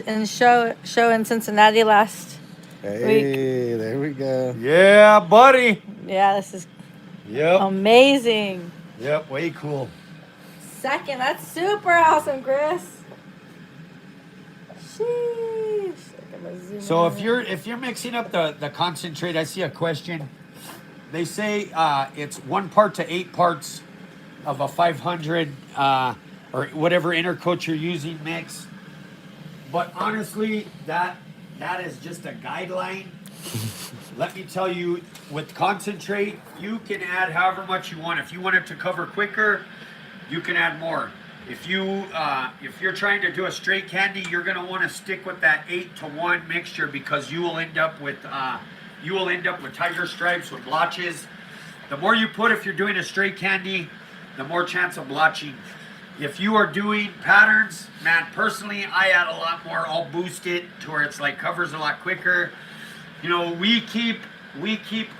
in show in Cincinnati last. Hey, there we go. number. Yeah, buddy. Yeah, this is Yep. amazing. Yep. Way cool. Second, that's super awesome, Chris. Sheesh. I'm gonna zoom So in. if you're mixing up the concentrate, I see a question. They say it's 1 part to 8 parts of a 500 or whatever intercoat you're using mix. But honestly, that is just a guideline. Let me tell you, with concentrate, you can add however much you want. If you want it to cover quicker, you can add more. If you're trying to do a straight candy, you're gonna want to stick with that 8-to-1 mixture because you will end up with tiger stripes with blotches. The more you put, if you're doing a straight candy, the more chance of blotching. If you are doing patterns, man, personally, I add a lot more. I'll boost it to where it's like covers a lot quicker. You know, we keep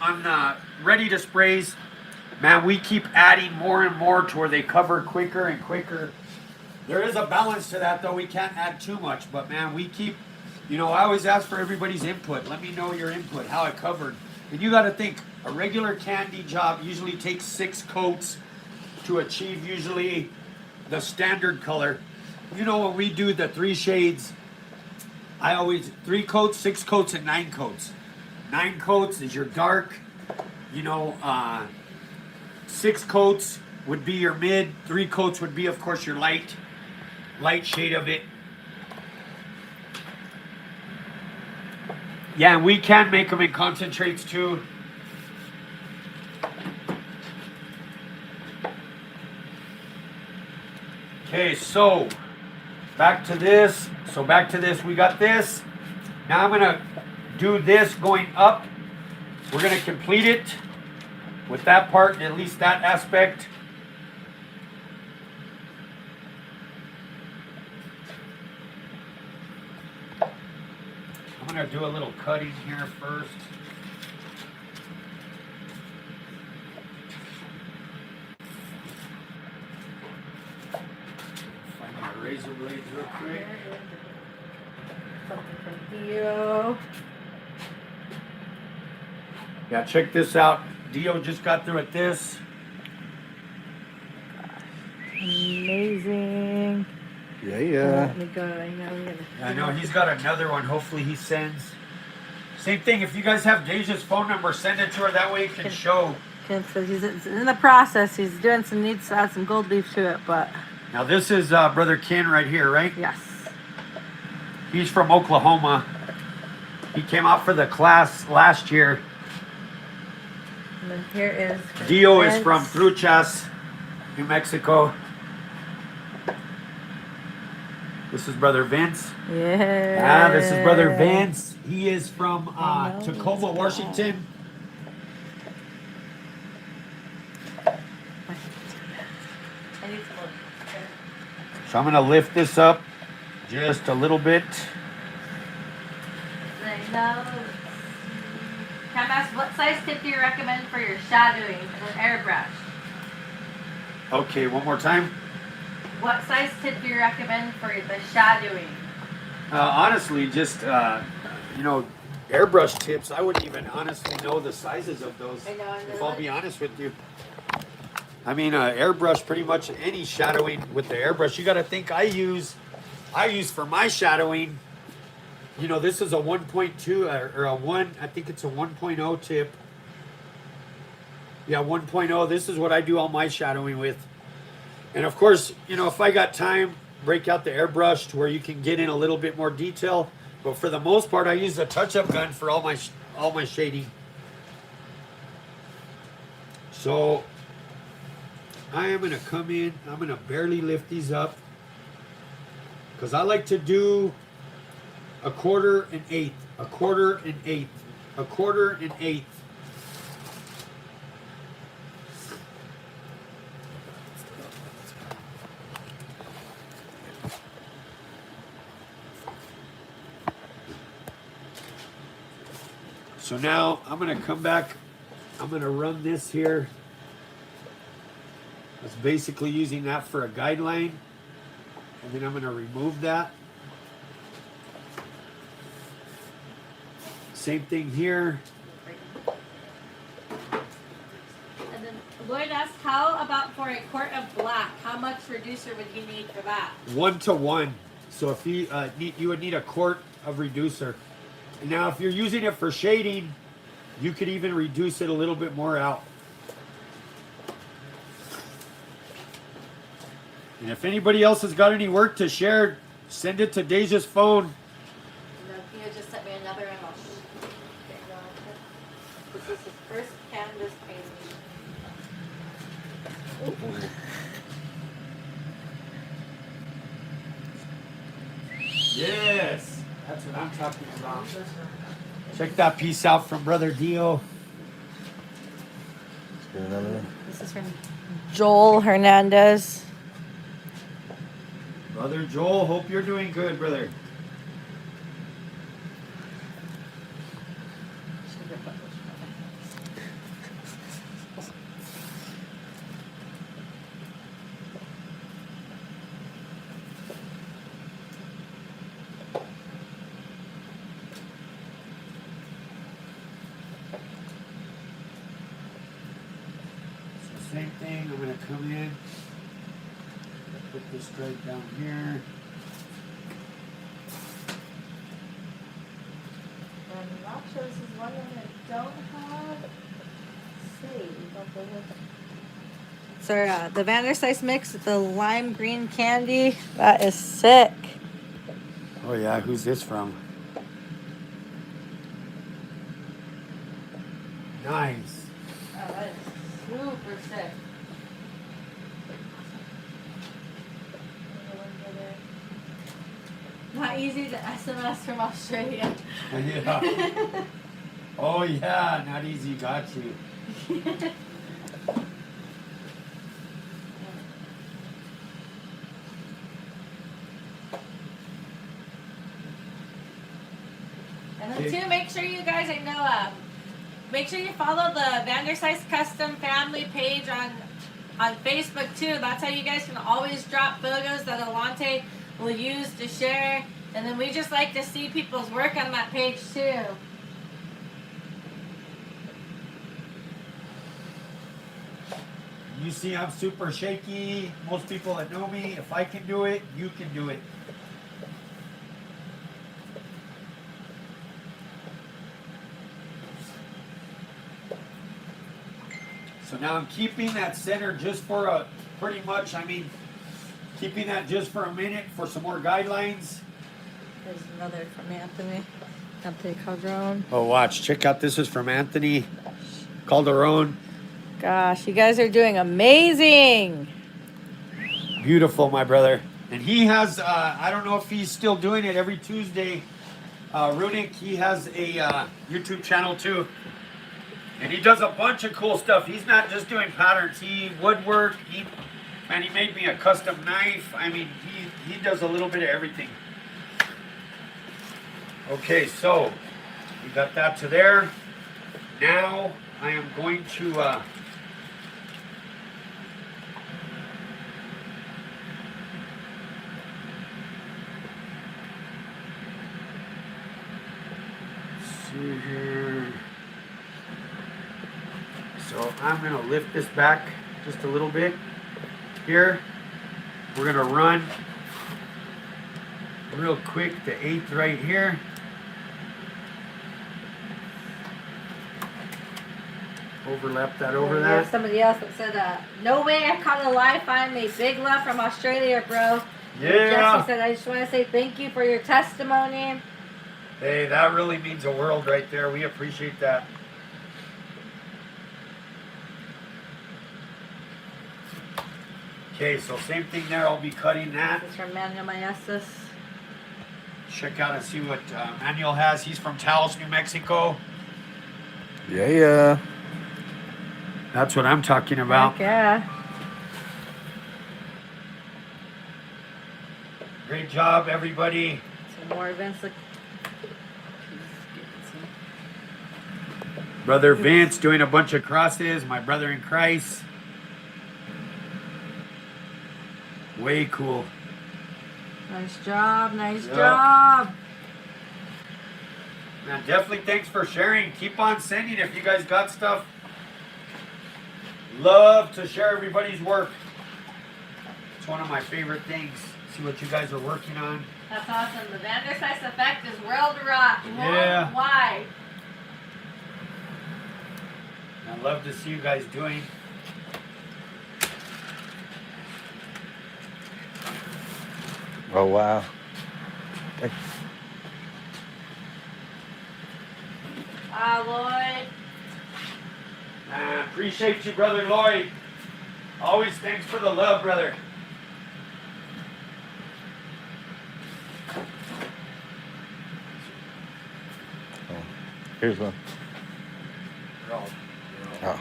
on the ready to sprays, man, we keep adding more and more to where they cover quicker and quicker. There is a balance to that though. We can't add too much, but man, we keep, you know, I always ask for everybody's input. Let me know your input, how it covered. And you got to think, a regular candy job usually takes 6 coats to achieve usually the standard color. You know, when we do the 3 shades, I always 3 coats, 6 coats, and 9 coats. 9 coats is your dark. You know, 6 coats would be your mid. 3 coats would be, of course, your light shade of it. Yeah, and we can make them in concentrates too. Okay, so back to this. We got this. Now I'm gonna do this going up. We're gonna complete it with that part, at least that aspect. I'm gonna do a little cutting here first. Find my razor blades real quick. Something from Dio. Yeah, check this out. Dio just got through with this. Amazing. Yeah. Let me go. I know he's got another one. Hopefully he sends. Same thing. If you guys have Deja's phone number, send it to her. That way it can show. Ken says he's in the process. He's doing needs to add some gold leaf to it, but Now this is Brother Ken right here, right? yes. He's from Oklahoma. He came out for the class last year. And then here is Dio is Vince. from Truchas, New Mexico. This is Brother Vince. Yeah. This is Brother Vince. He is from Tacoma, Washington. So I'm gonna lift this up just a little bit. Can I ask, what size tip do you recommend for your shadowing with airbrush? Okay, one more time. What size tip do you recommend for the shadowing? Honestly, just you know, airbrush tips. I wouldn't even honestly know the sizes of those. I know, If I'll be honest with you. I mean, airbrush, pretty much any shadowing with the airbrush. You got to think. I use for my shadowing. You know, this is a 1.2 or a 1. I think it's a 1.0 tip. Yeah, 1.0. This is what I do all my shadowing with. And of course, you know, if I got time, break out the airbrush to where you can get in a little bit more detail. But for the most part, I use a touch-up gun for all all my shading. So I am going to come in. I'm going to barely lift these up because I like to do a quarter and eighth, a quarter and eighth, a quarter and eighth. So now I'm going to come back. I'm going to run this here. That's basically using that for a guideline. And then I'm going to remove that. Same thing here. And then Lloyd asked, how about for a quart of black? How much reducer would you need for that? 1 to 1. So if you you would need a quart of reducer. Now if you're using it for shading, you could even reduce it a little bit more out. And if anybody else has got any work to share, send it to Deja's phone. And then Theo just sent me another and I'll this is his first canvas painting. Yes, that's what I'm talking about. Check that piece out from Brother Dio. Let's get another one. This is from Joel Hernandez. Brother Joel, hope you're doing good, brother. Same thing, I'm going to come in, put this right down here. And nacho, this is one that I don't have. Let's see, don't go with it. So the Vanderslice mix with the lime green candy. That is sick. Oh yeah, who's this from? Nice. Oh, that is super sick. Not easy to SMS from Australia. Yeah. Oh yeah, not easy, got you. And then too, make sure you guys, I know, make sure you follow the Vanderslice Custom Family page on Facebook too. That's how you guys can always drop photos that Alante will use to share. And then we just like to see people's work on that page too. You see I'm super shaky. Most people that know me, if I can do it, you can do it. So now I'm keeping that center just for a, pretty much, I mean, keeping that just for a minute for some more guidelines. There's another from Anthony Calderon. Oh, watch. Check out. This is from Anthony Calderon. Gosh, you guys are doing amazing. Beautiful, my brother. And he has, I don't know if he's still doing it every Tuesday. Runic, he has a YouTube channel too. And he does a bunch of cool stuff. He's not just doing patterns. He woodwork. He made me a custom knife. I mean, he does a little bit of everything. Okay, so we got that to there. Now I am going to see here. So I'm going to lift this back just a little bit here. We're going to run real quick the 8th right here. Overlap that over We that. have somebody else that said, no way I caught a live finally. Big love from Australia, bro. Yeah. Jesse said, I just want to say thank you for your testimony. Hey, that really means a world right there. We appreciate that. Okay, so same thing there. I'll be cutting that. This is from Manuel Maestas. Check out and see what Manuel has. He's from Taos, New Mexico. Yeah. That's what I'm talking about. Heck yeah. Great job, everybody. Some more events. Look. Brother Vince doing a bunch of crosses. My brother in Christ. Way cool. Nice job. Nice Yep. job. Man, definitely thanks for sharing. Keep on sending if you guys got stuff. Love to share everybody's work. It's one of my favorite things. See what you guys are working on. That's awesome. The Vanderslice effect is worldwide. Yeah. Worldwide. I love to see you guys doing. Oh, wow. Lloyd. Appreciate you, Brother Lloyd. Always thanks for the love, brother. Oh, here's one. Oh. Can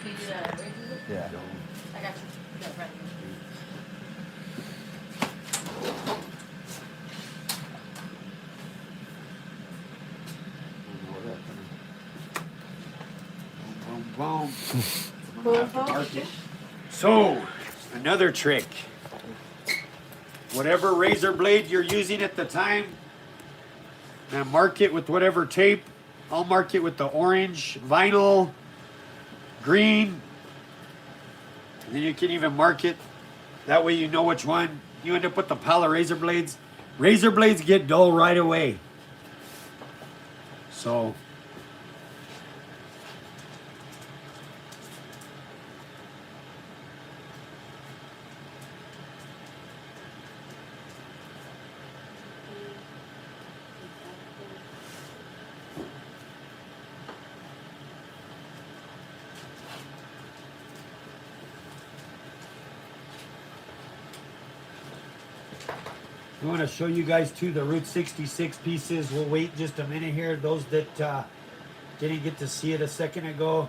you do that? Yeah. I got you. You got it, right. Boom, boom. Boom, boom. So, another trick. Whatever razor blade you're using at the time, and mark it with whatever tape. I'll mark it with the orange, vinyl, green. And then you can even mark it. That way you know which one. You end up with the pile of razor blades. Razor blades get dull right away. So, I want to show you guys too the Route 66 pieces. We'll wait just a minute here. Those that didn't get to see it a second ago,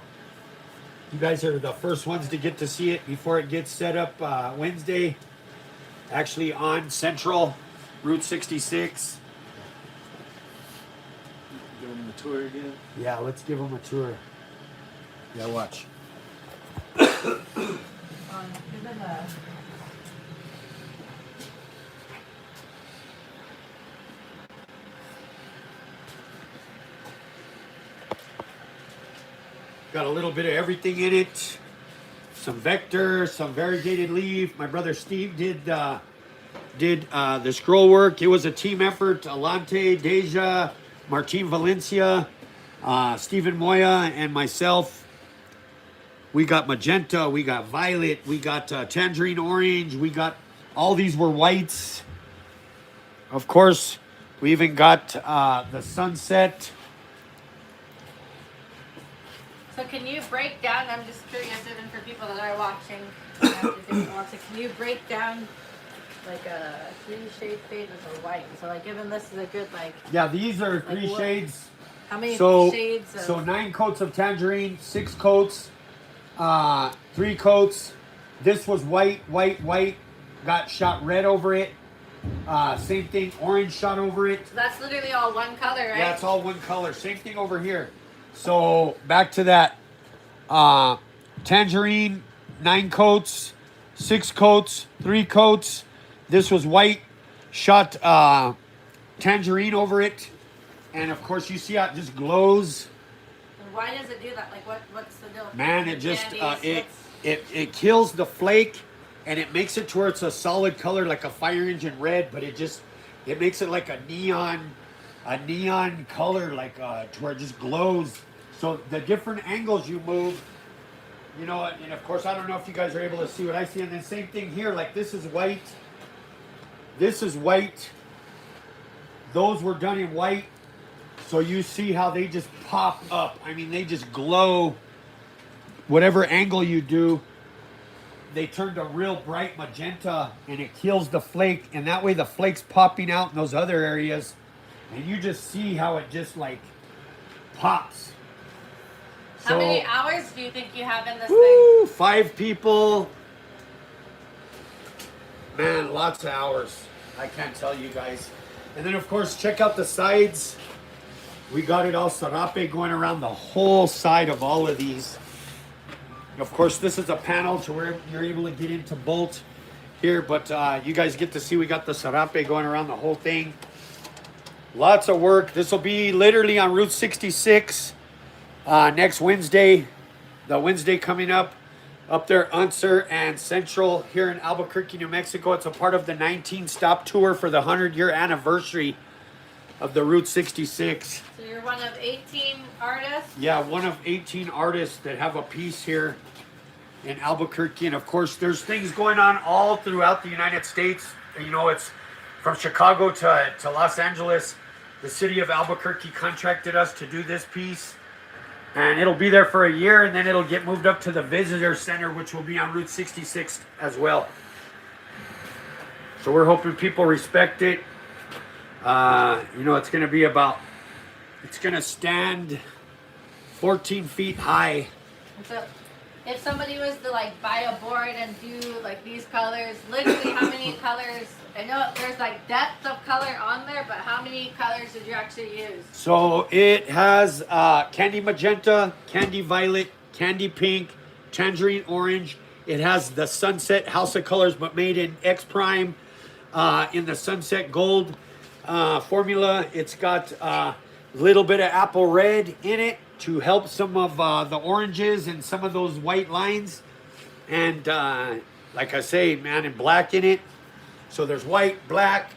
you guys are the first ones to get to see it before it gets set up Wednesday. Actually on Central Route 66. Give them the tour again. Yeah, let's give them a tour. Yeah, watch. Give them a... Got a little bit of everything in it. Some vector, some variegated leaf. My brother Steve did the scroll work. It was a team effort. Alante, Deja, Martin Valencia, Stephen Moya, and myself. We got magenta, we got violet, we got tangerine orange, we got, all these were whites. Of course, we even got the sunset. So can you break down, I'm just curious even for people that are watching, can you break down like a 3-shade fade with a white? So like given this is a good like... Yeah, these are like 3 what, shades. How many So, shades of... so 9 coats of tangerine, 6 coats, 3 coats. This was white, got shot red over it. Same thing, orange shot over it. So that's literally all one color, right? Yeah, it's all one color. Same thing over here. So back to that. Tangerine, 9 coats, 6 coats, 3 coats. This was white, shot tangerine over it. And of course you see how it just glows. And why does it do that? Like what's the deal? Man, it just it kills the flake and it makes it to where it's a solid color like a fire engine red, but it makes it like a neon color, like to where it just glows. So the different angles you move, you know, and of course I don't know if you guys are able to see what I see. And then same thing here, like this is white, this is white. Those were done in white. So you see how they just pop up. I mean, they just glow. Whatever angle you do, they turn to real bright magenta, and it kills the flake. And that way the flake's popping out in those other areas. And you just see how it just like pops. How many hours do you think you have in this Woo, 5 people. Man, lots of hours. I can't tell you guys. And then of course, check out the sides. We got it all serape going around the whole side of all of these. Of course, this is a panel to where you're able to get into bolt here, but you guys get to see we got the serape going around the whole thing. Lots of work. This will be literally on Route 66 next Wednesday. The Wednesday coming up there, Unser and Central here in Albuquerque, New Mexico. It's a part of the 19-stop tour for the 100-year anniversary of the Route 66. So you're one of 18 artists? Yeah, one of 18 artists that have a piece here in Albuquerque. And of course, there's things going on all throughout the United States. You know, it's from Chicago to Los Angeles. The city of Albuquerque contracted us to do this piece. And it'll be there for a year, and then it'll get moved up to the visitor center, which will be on Route 66 as well. So we're hoping people respect it. You know, it's going to be it's going to stand 14 feet high. So if somebody was to like buy a board and do like these colors, literally how many colors? I know there's like depth of color on there, but how many colors did you actually use? So it has candy magenta, candy violet, candy pink, tangerine orange. It has the sunset house of colors, but made in X Prime in the sunset gold formula. It's got a little bit of apple red in it to help some of the oranges and some of those white lines. And like I say, man, and black in it. So there's white, black,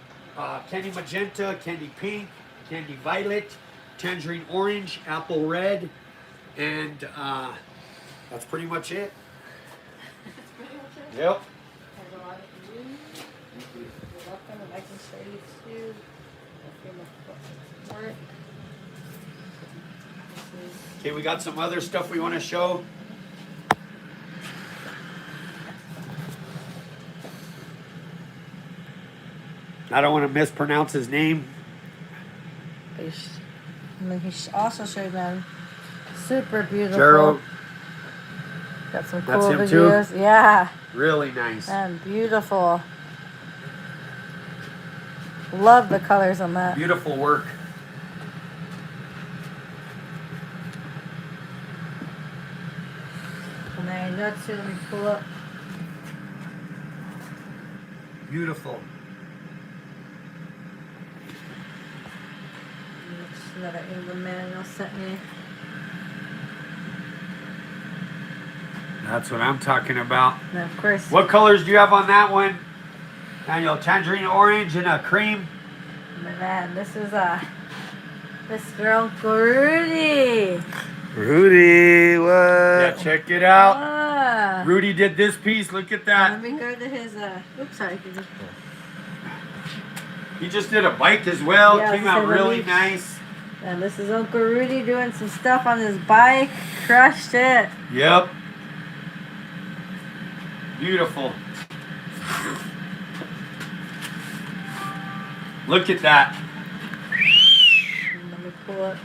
candy magenta, candy pink, candy violet, tangerine orange, apple red, and that's pretty much it. That's pretty much it. Yep. There's a lot of you. You're welcome, and I can show you too. If you look work. Okay, we got some other stuff we want to show. I don't want to mispronounce his name. He also showed them super beautiful. Gerald. Got some cool That's him videos. too? Yeah, Really nice. and beautiful. Love the colors on that. Beautiful work. And then that's too. Let me pull up. Beautiful. That's another England manual sent me. That's what I'm talking about. And of course, What colors do you have on that one? Daniel, tangerine orange and a cream. man, this is this girl Uncle Rudy. Rudy, what? Yeah, check it out. Ah. Rudy did this piece. Look at Let that. me go to his. Oops, sorry. He just did a bike as well. Yeah, Came out so really Rudy- nice. And this is Uncle Rudy doing some stuff on his bike. Crushed it. Yep. Beautiful. Look at that. Let me pull it.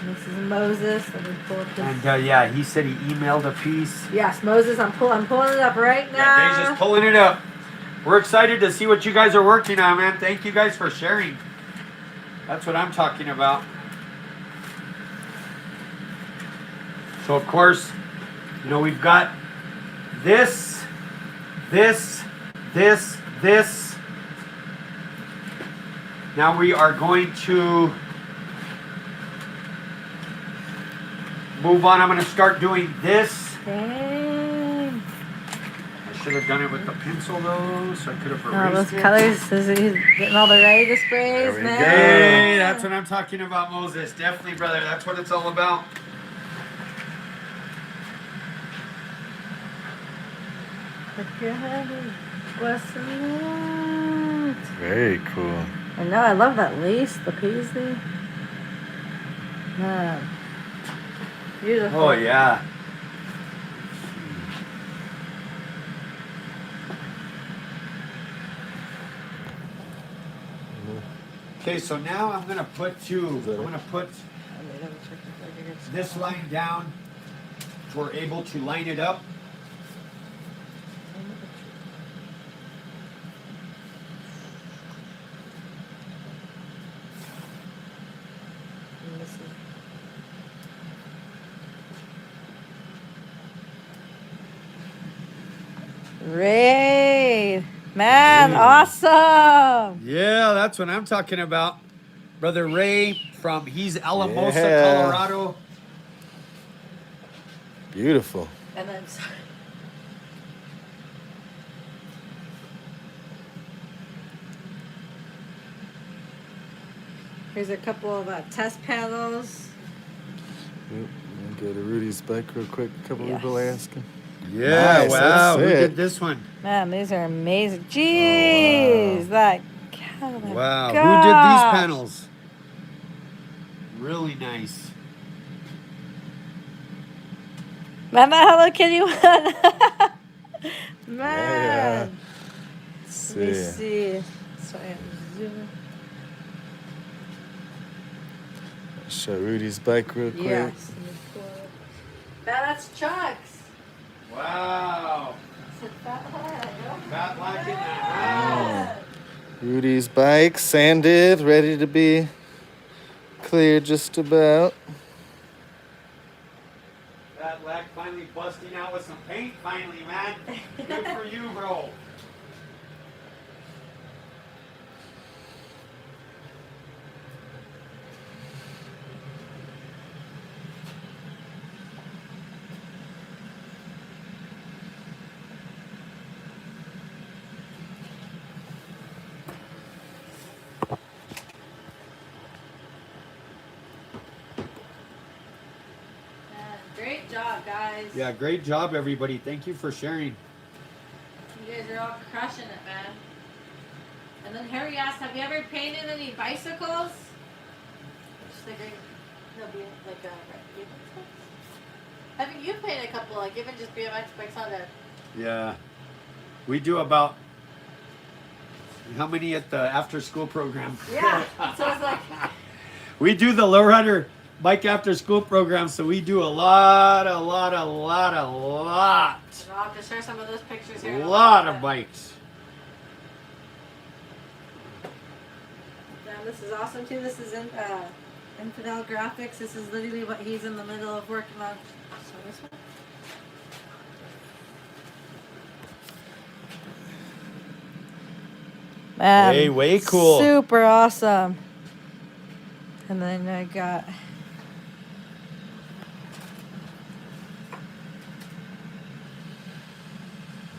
This is Moses. Let me pull up this. And yeah, he said he emailed a piece. Yes, Moses. I'm pulling it up right now. Yeah, Dave's just pulling it up. We're excited to see what you guys are working on, man. Thank you guys for sharing. That's what I'm talking about. So of course, you know, we've got this. Now we are going to move on. I'm going to start doing this. Dang. I should have done it with the pencil though, so I could have Oh, erased those it. colors. He's getting all the ready sprays, There we man. go. Hey, that's what I'm talking about, Moses. Definitely, brother. That's what it's all about. Very cool. I know, I love that lace, the paisley. Man. Beautiful. Oh yeah. Okay, so now I'm gonna put this line down. So we're able to line it up. Great. Man, awesome. Yeah, that's what I'm talking about. Brother Ray he's Alamosa, Yeah. Colorado. Beautiful. And then here's a couple of test panels. Go to Rudy's bike real quick. A couple Yes. people asking. Yeah, Nice, wow. that's Who it. did this one? Man, these are amazing. Jeez, that. Oh my Wow. gosh. Who did these panels? Really nice. Man, that Hello Kitty one. Man. Yeah. Let me see. So I am zooming. Show Rudy's bike real quick. Yes. Let me pull it. Man, that's Chuck's. Wow. It's a fat line. Fat like in the house. Rudy's bike, sanded, ready to be clear just about. Fat Lack finally busting out with some paint finally, man. Good for you, bro. Great job, guys. Yeah, great job, everybody. Thank you for sharing. You guys are all crushing it, man. And then Harry asked, have you ever painted any bicycles? Just like haven't you painted a couple, like even just BMX bikes on there? Yeah. We do about how many at the after school program? Yeah. So it's like We do the lowrider bike after school program, so we do a lot. I'll have to share some of those pictures here. A lot of bikes. Yeah, this is awesome too. This is in Infidel Graphics. This is literally what he's in the middle of working on. So this one. Hey, way cool. Super awesome. And then I got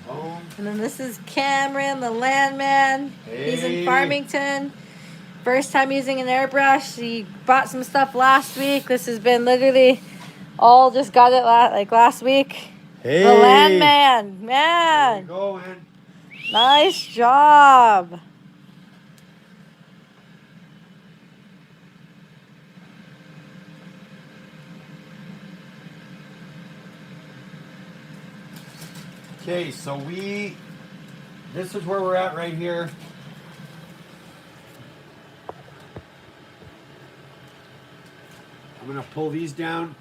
Boom. and then this is Cameron, the landman. He's in Hey. Farmington. First time using an airbrush. He bought some stuff last week. This has been literally all just got it last week. Hey. The landman, There you man. go, man. Nice job. Okay, so this is where we're at right here. I'm gonna pull these down.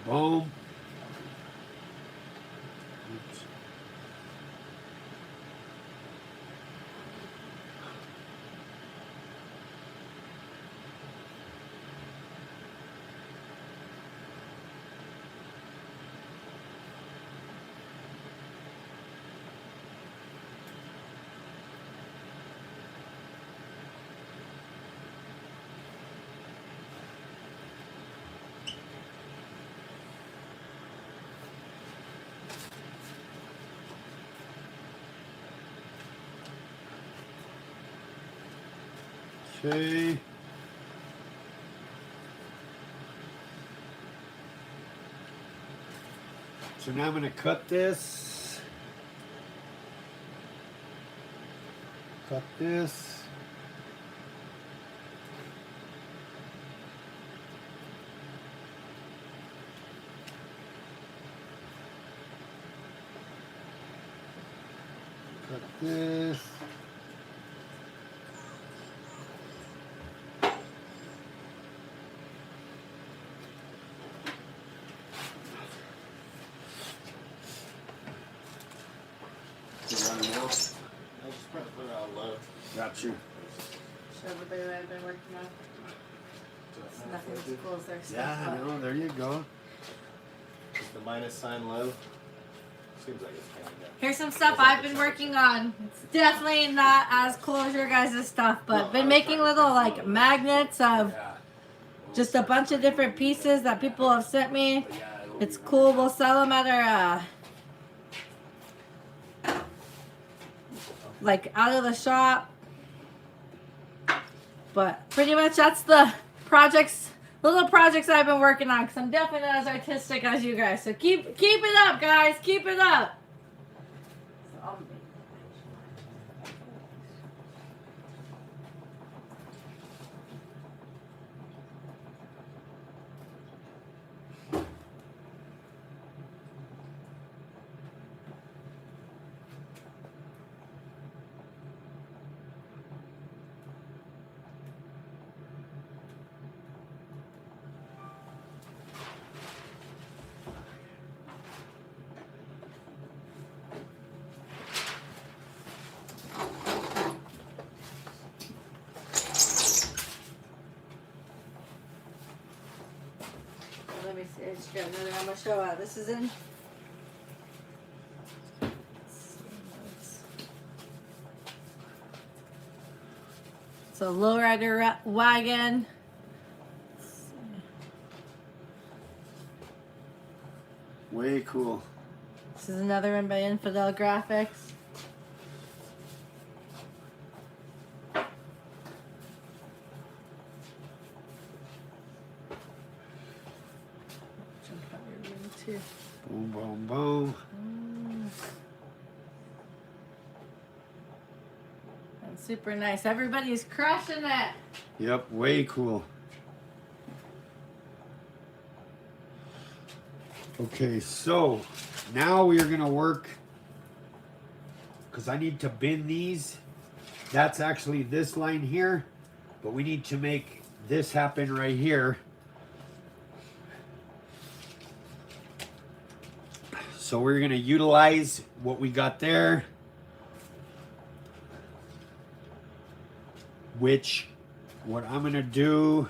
Boom. Oops. Okay. So now I'm going to cut this. Cut this. Cut this. I just put it out low. Got you. Show everybody what I've been working on. It's nothing as cool as their stuff. Yeah, but- no, there you go. Is the minus sign low? Seems like it's coming down. Here's some stuff I've been working on. It's definitely not as cool as your guys' stuff, but been making little like magnets of just a bunch of different pieces that people have sent me. It's cool. We'll sell them at our like out of the shop. But pretty much that's the projects, little projects I've been working on, because I'm definitely not as artistic as you guys. So keep it up, guys. Keep it up. Let me see. I just got another. I'm gonna show out. This is in. It's a lowrider wagon. Way cool. This is another one by Infidel Graphics. Jump out your room too. Boom, boom, boom. And super nice. Everybody's crushing it. Yep, way cool. Okay, so now we are going to work, because I need to bin these. That's actually this line here, but we need to make this happen right here. So we're going to utilize what we got there, which what I'm going to do,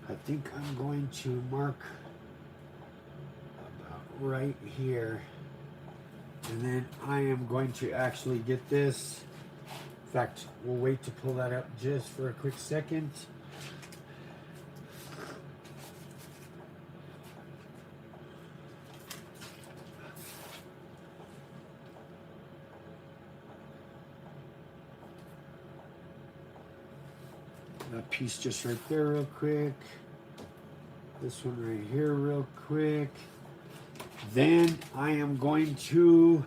I think I'm going to mark about right here. And then I am going to actually get this. In fact, we'll wait to pull that up just for a quick second. That piece just right there real quick. This one right here real quick. Then I am going to...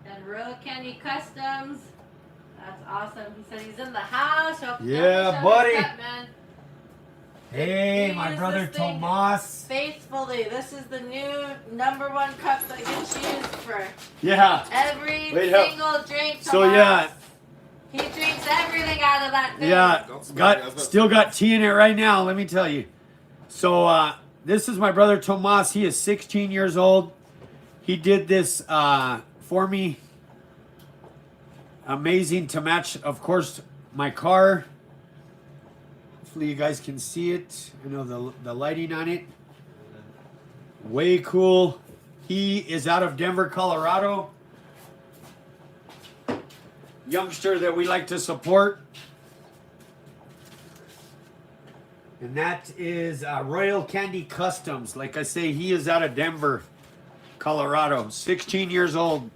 And Royal Candy Customs. That's awesome. He said he's in the house. Hope Yeah, show buddy. his cup, man. Hey, We my use brother this thing Tomas. Faithfully. This is the new #1 cup that gets used for Yeah. every Wait, help. single drink. So Tomas. yeah, He drinks everything out of that thing. yeah, still got tea in it right now, let me tell you. So this is my brother Tomas. He is 16 years old. He did this for me. Amazing to match, of course, my car. Hopefully you guys can see it. I know the lighting on it. Way cool. He is out of Denver, Colorado. Youngster that we like to support. And that is Royal Candy Customs. Like I say, he is out of Denver, Colorado. 16 years old.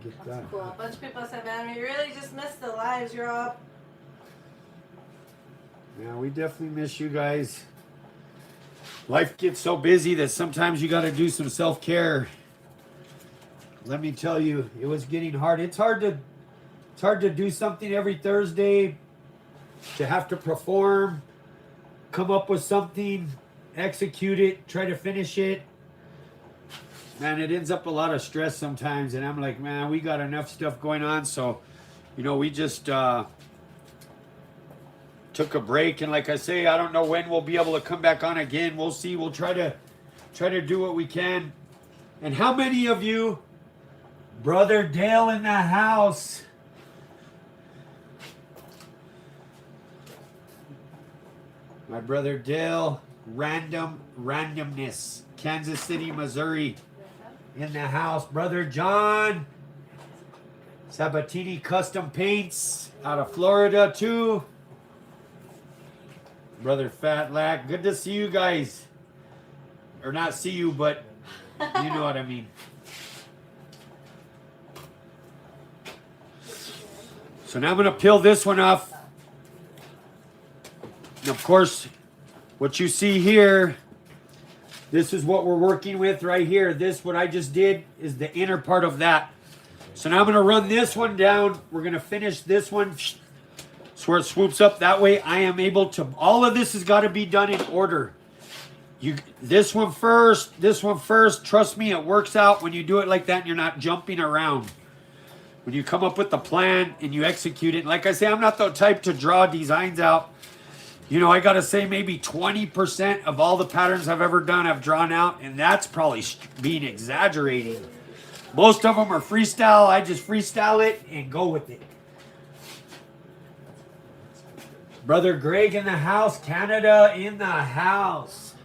get That's that. cool. A bunch of people said, man, we really just missed the lives. You're all. Yeah, we definitely miss you guys. Life gets so busy that sometimes you got to do some self-care. Let me tell you, it was getting hard. It's hard to do something every Thursday, to have to perform, come up with something, execute it, try to finish it. Man, it ends up a lot of stress sometimes, and I'm like, man, we got enough stuff going on, so we just took a break, and like I say, I don't know when we'll be able to come back on again. We'll see. We'll try to do what we can. And how many of you, Brother Dale in the house? My brother Dale, randomness, Kansas City, Missouri, in the house. Brother John, Sabatini Custom Paints, out of Florida too. Brother Fat Lack, good to see you guys. Or not see you, but you know what I mean. So now I'm going to peel this one off. And of course, what you see here, this is what we're working with right here. This, what I just did, is the inner part of that. So now I'm going to run this one down. We're going to finish this one. So where it swoops up, that way I am able to, all of this has got to be done in order. This one first, trust me, it works out when you do it like that and you're not jumping around. When you come up with the plan and you execute it, like I say, I'm not the type to draw designs out. I got to say maybe 20% of all the patterns I've ever done I've drawn out, and that's probably being exaggerating. Most of them are freestyle. I just freestyle it and go with it. Brother Greg in the house, Canada in the house.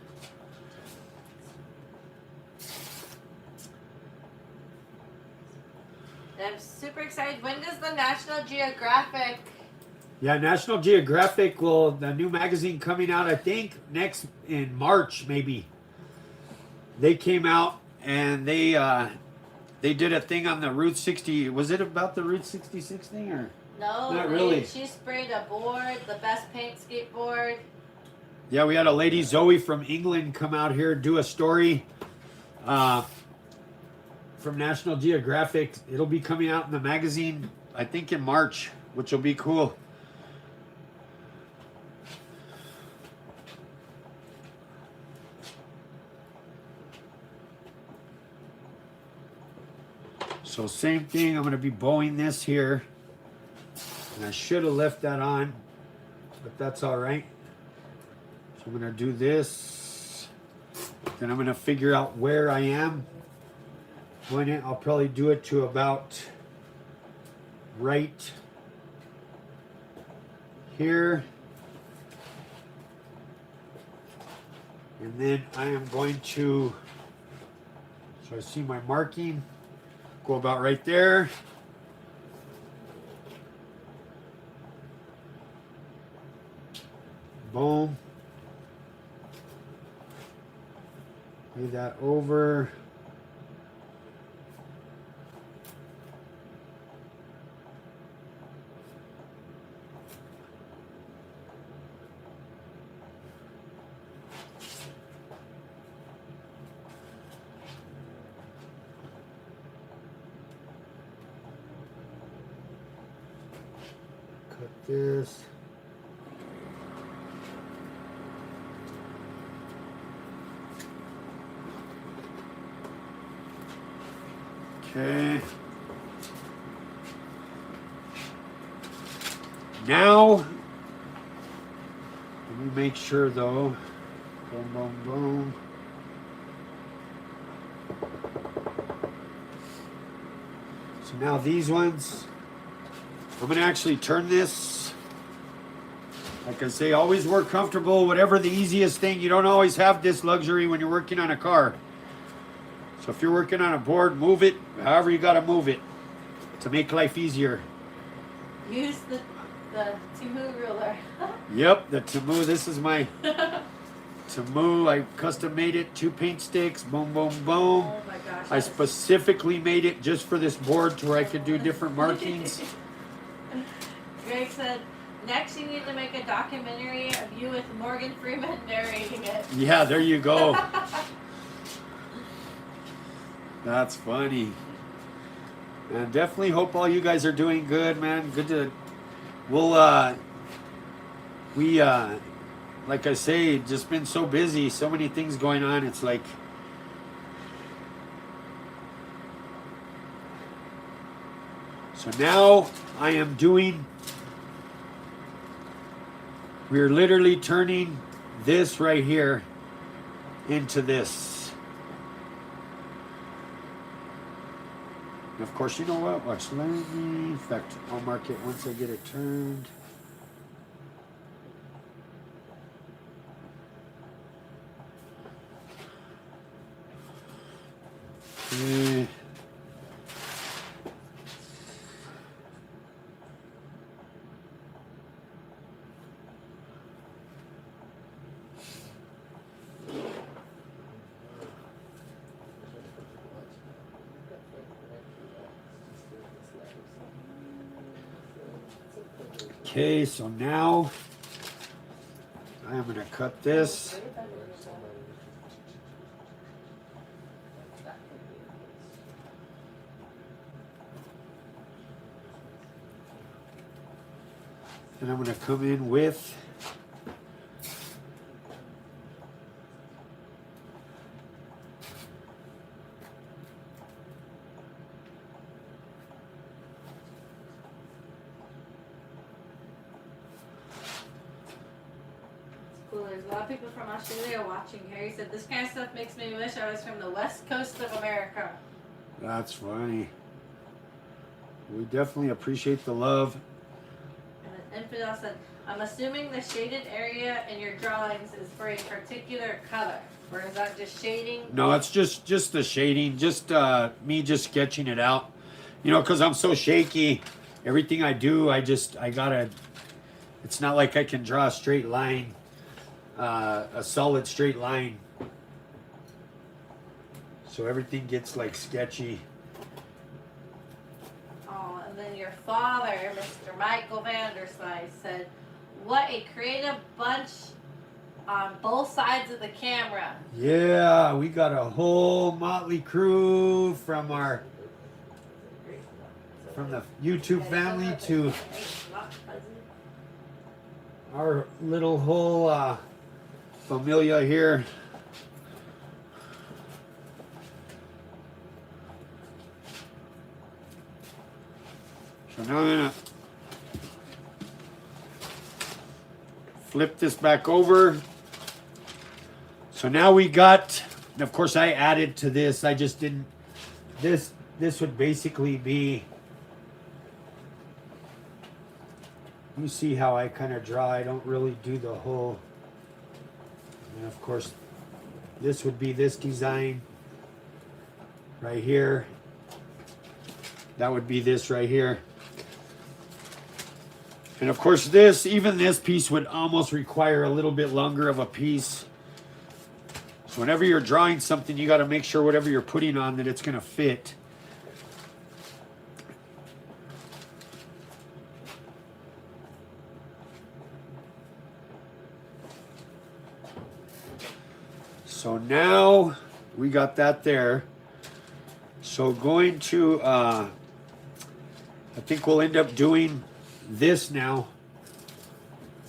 I'm super excited. When does the National Geographic? Yeah, National Geographic the new magazine coming out, I think, next in March, maybe. They came out and they did a thing on the Route 60. Was it about the Route 66 thing or? No, not really. She sprayed a board, the best paint skateboard. Yeah, we had a lady, Zoe from England, come out here, do a story from National Geographic. It'll be coming out in the magazine, I think, in March, which will be cool. So same thing, I'm going to be bowing this here. And I should have left that on, but that's all right. So I'm going to do this. Then I'm going to figure out where I am. I'll probably do it to about right here. And then I am going to, so I see my marking, go about right there. Boom. Lay that over. Cut this. Okay. Now, let me make sure though. Boom, boom, boom. So now these ones, I'm going to actually turn this. Like I say, always work comfortable, whatever the easiest thing. You don't always have this luxury when you're working on a car. So if you're working on a board, move it however you got to move it to make life easier. Use the Timu ruler. Yep, the Timu. This is my to Moo. I custom made it. 2 paint sticks. Boom, boom, boom. Oh my gosh. I specifically made it just for this board to where I could do different markings. Greg said, next you need to make a documentary of you with Morgan Freeman narrating it. Yeah, there you go. That's funny. And definitely hope all you guys are doing good, man. Good to, like I say, just been so busy, so many things going on. It's like, so now I am doing, we're literally turning this right here into this. And of course, you know what? Watch, let me, in fact, I'll mark it once I get it turned. Okay. Okay, so now I am going to cut this. And I'm going to come in with Cool. There's a lot of people from Australia watching here. He said, this kind of stuff makes me wish I was from the west coast of America. That's funny. We definitely appreciate the love. And an infidel said, I'm assuming the shaded area in your drawings is for a particular color. Or is that just shading? No, it's just the shading, just me just sketching it out. You know, because I'm so shaky. Everything I do, I gotta, it's not like I can draw a straight line, a solid straight line. So everything gets like sketchy. Oh, and then your father, Mr. Michael Vanderslice, said, what a creative bunch on both sides of the camera. Yeah, we got a whole motley crew from the YouTube family to our little whole familia here. So now I'm gonna flip this back over. So now we got, and of course I added to this, I just didn't, this would basically be, you see how I kind of draw, I don't really do the whole, and of course this would be this design right here. That would be this right here. And of course this, even this piece would almost require a little bit longer of a piece. So whenever you're drawing something, you got to make sure whatever you're putting on that it's going to fit. So now we got that there. So going to, I think we'll end up doing this now.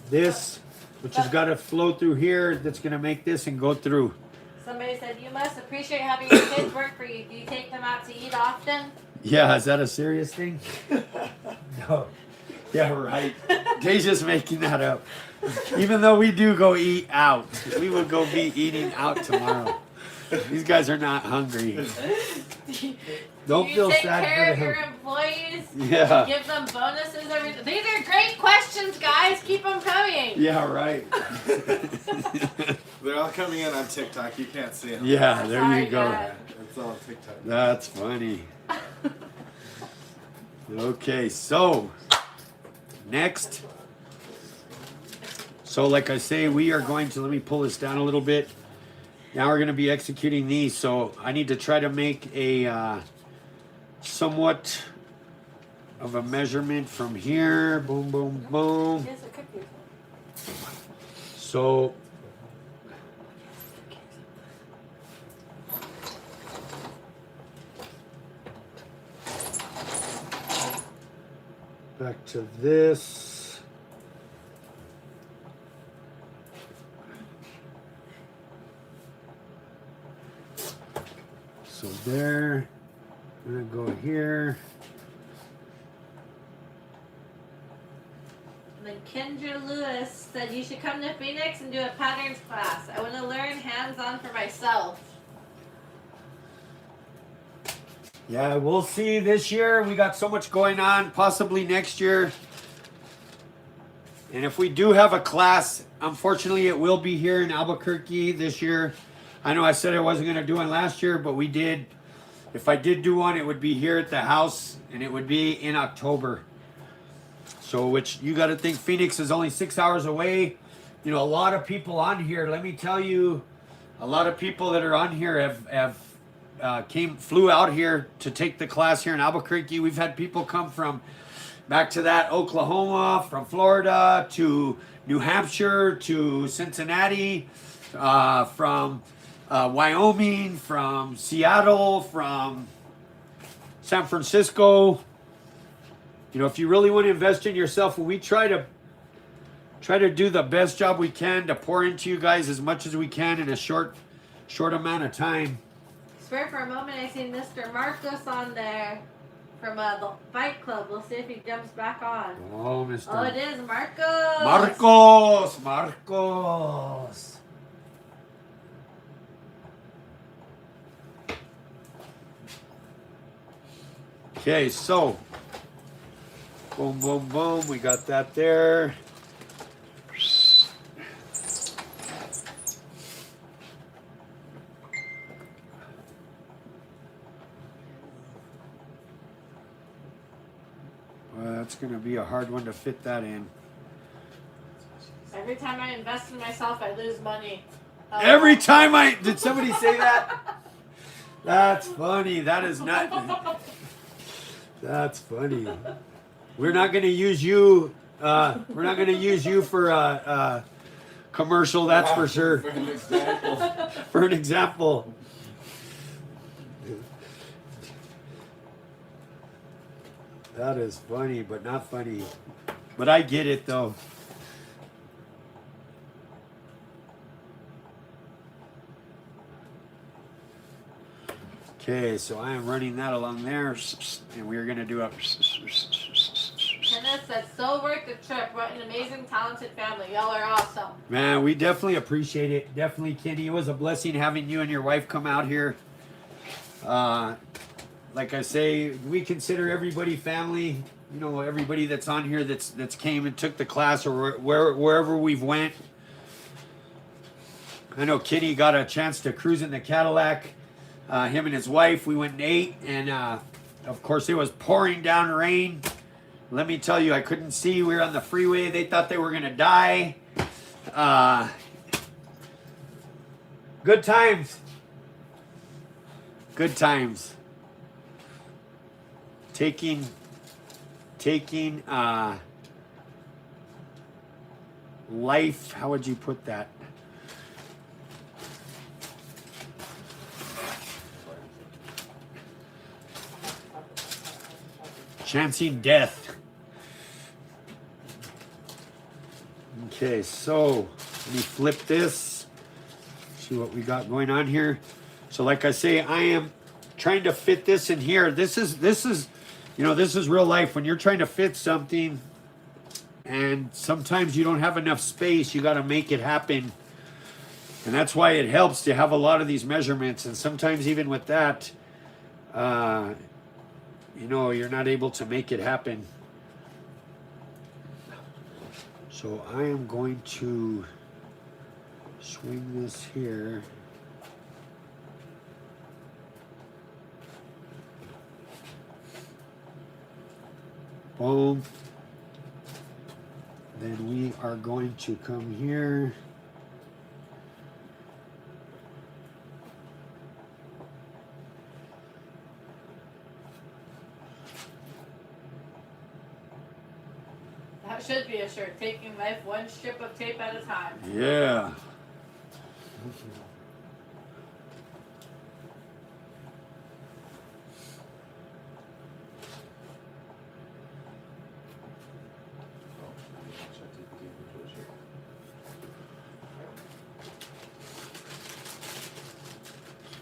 This, which has got to flow through here, that's going to make this and go through. Somebody said, you must appreciate having your kids work for you. Do you take them out to eat often? Yeah, is that a serious thing? No. Yeah, right. Jay's just making that up. Even though we do go eat out, we will go be eating out tomorrow. These guys are not hungry. Don't feel sad for them. You take care of for your them. employees? Yeah. Give them bonuses every. These are great questions, guys. Keep them coming. Yeah, right. They're all coming in on TikTok. You can't see them. Yeah, there Sorry, you go. guys. It's all TikTok. That's funny. Okay, so next. So like I say, we are going to, let me pull this down a little bit. Now we're going to be executing these. So I need to try to make a somewhat of a measurement from here. Boom, boom, boom. Here's a cookie. So back to this. So there, I'm gonna go here. And then Kendra Lewis said you should come to Phoenix and do a patterns class. I want to learn hands-on for myself. Yeah, we'll see this year. We got so much going on, possibly next year. And if we do have a class, unfortunately, it will be here in Albuquerque this year. I know I said I wasn't going to do one last year, but we did. If I did do one, it would be here at the house, and it would be in October. So, which you got to think Phoenix is only 6 hours away. You know, a lot of people on here, let me tell you, a lot of people that are on here flew out here to take the class here in Albuquerque. We've had people come from back to that Oklahoma, from Florida to New Hampshire to Cincinnati, from Wyoming, from Seattle, from San Francisco. You know, if you really want to invest in yourself, we try to do the best job we can to pour into you guys as much as we can in a short amount of time. I swear for a moment I seen Mr. Marcos on there from the Fight Club. We'll see if he jumps back on. Oh, Mr. Oh, it is Marcos. Marcos. Okay, so boom, boom, boom. We got that there. Well, that's going to be a hard one to fit that in. Every time I invest in myself, I lose money. Every time did somebody say that? That's funny. That is not. That's funny. We're not going to use you. We're not going to use you for a commercial. That's for sure. For an example. For an example. That is funny, but not funny. But I get it though. Okay, so I am running that along there, and we are going to do a. Kenneth said, so worth the trip. What an amazing, talented family. Y'all are awesome. Man, we definitely appreciate it. Definitely, Kenny. It was a blessing having you and your wife come out here. Like I say, we consider everybody family. You know, everybody that's on here that's came and took the class or wherever we've went. I know Kenny got a chance to cruise in the Cadillac. Him and his wife, we went and ate, and of course it was pouring down rain. Let me tell you, I couldn't see. We were on the freeway. They thought they were gonna die. Good times. Good times. Taking life. How would you put that? Chancing death. Okay, so let me flip this. See what we got going on here. So like I say, I am trying to fit this in here. This is you know, this is real life. When you're trying to fit something and sometimes you don't have enough space, you got to make it happen. And that's why it helps to have a lot of these measurements. And sometimes even with that, you know, you're not able to make it happen. So I am going to swing this here. Boom. Then we are going to come here. That should be a shirt. Taking life one strip of tape at a time. Yeah.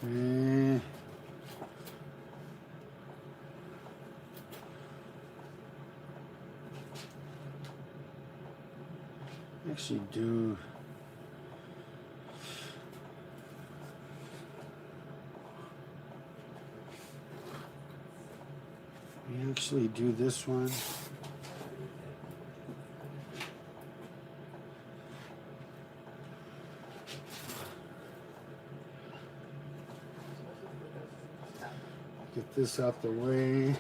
Okay. Actually do we actually do this one. Get this out the way.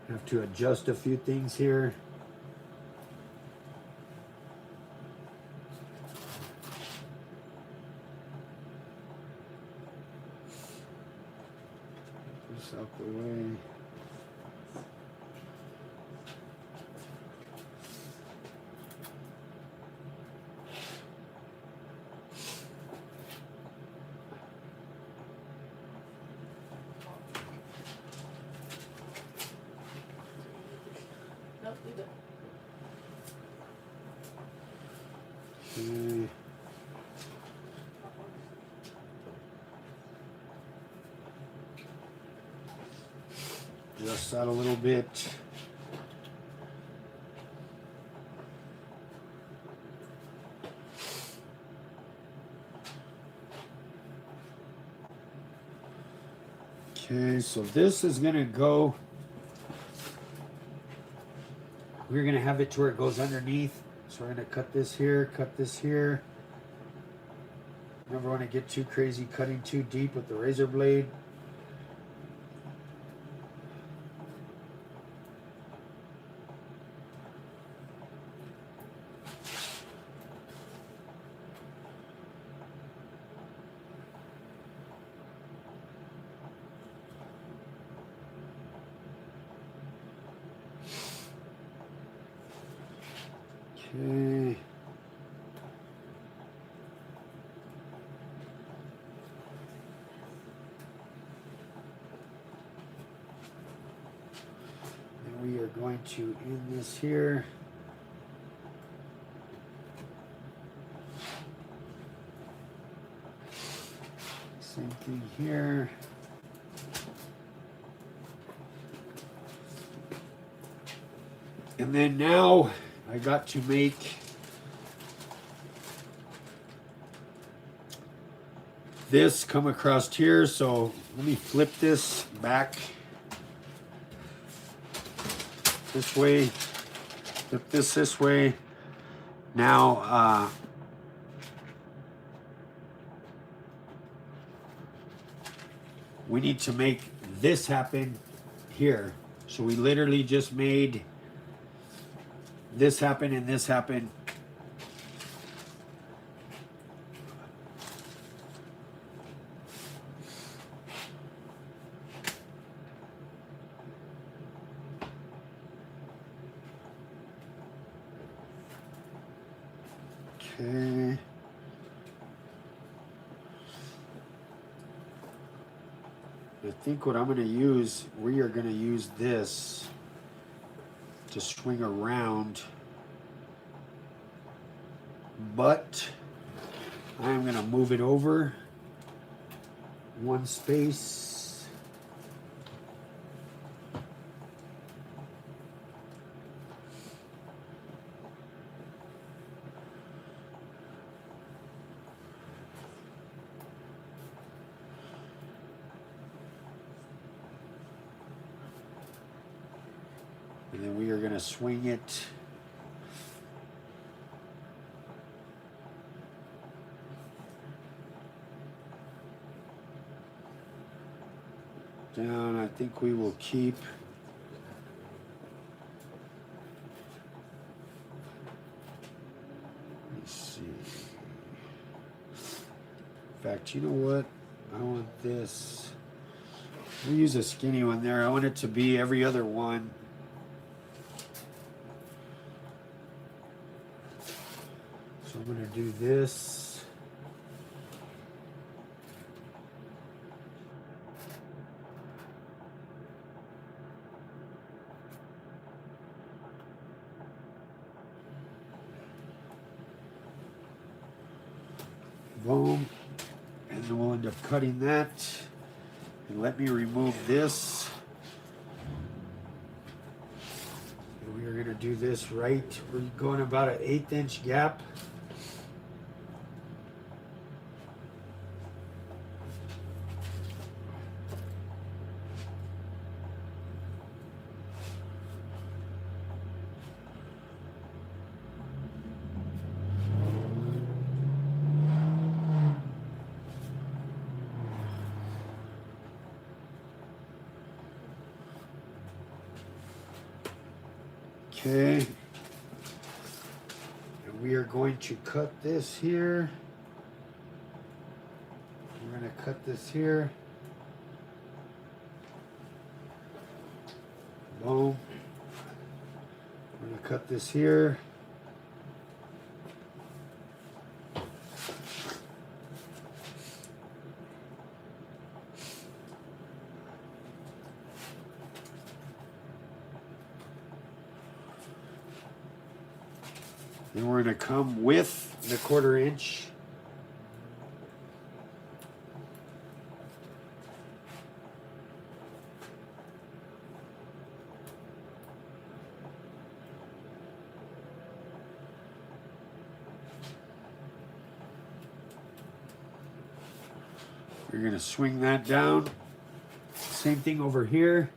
Have to adjust a few things here. Get this out the way. Nope, we don't. Okay. Adjust that a little bit. Okay, so this is gonna go. We're gonna have it to where it goes underneath. So we're gonna cut this here, cut this here. Never want to get too crazy cutting too deep with the razor blade. Okay. And we are going to end this here. Same thing here. And then now I got to make this come across here. So let me flip this back this way, flip this way. Now, we need to make this happen here. So we literally just made this happen and this happen. Okay. I think what I'm going to use, we are going to use this to swing around, but I am going to move it over one space. And then we are going to swing it down. I think we will keep let's see. In fact, you know what? I want this. We use a skinny one there. I want it to be every other one. So I'm going to do this. Boom. And then we'll end up cutting that. And let me remove this. And we are going to do this right. We're going about an 1/8 inch gap. Okay, and we are going to cut this here. We're going to cut this here. Boom. We're going to cut this here. Then we're going to come with the 1/4 inch. We're going to swing that down. Same thing over here.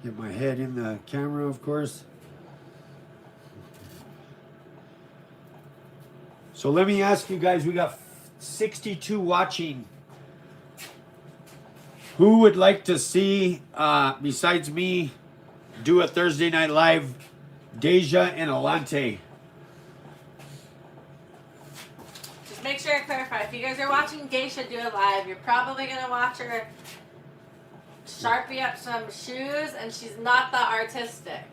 Get my head in the camera, of course. So let me ask you guys, we got 62 watching. Who would like to see, besides me, do a Thursday Night Live, Deja and Alante? Just make sure I clarify. If you guys are watching Geisha do it live, you're probably going to watch her Sharpie up some shoes, and she's not that artistic.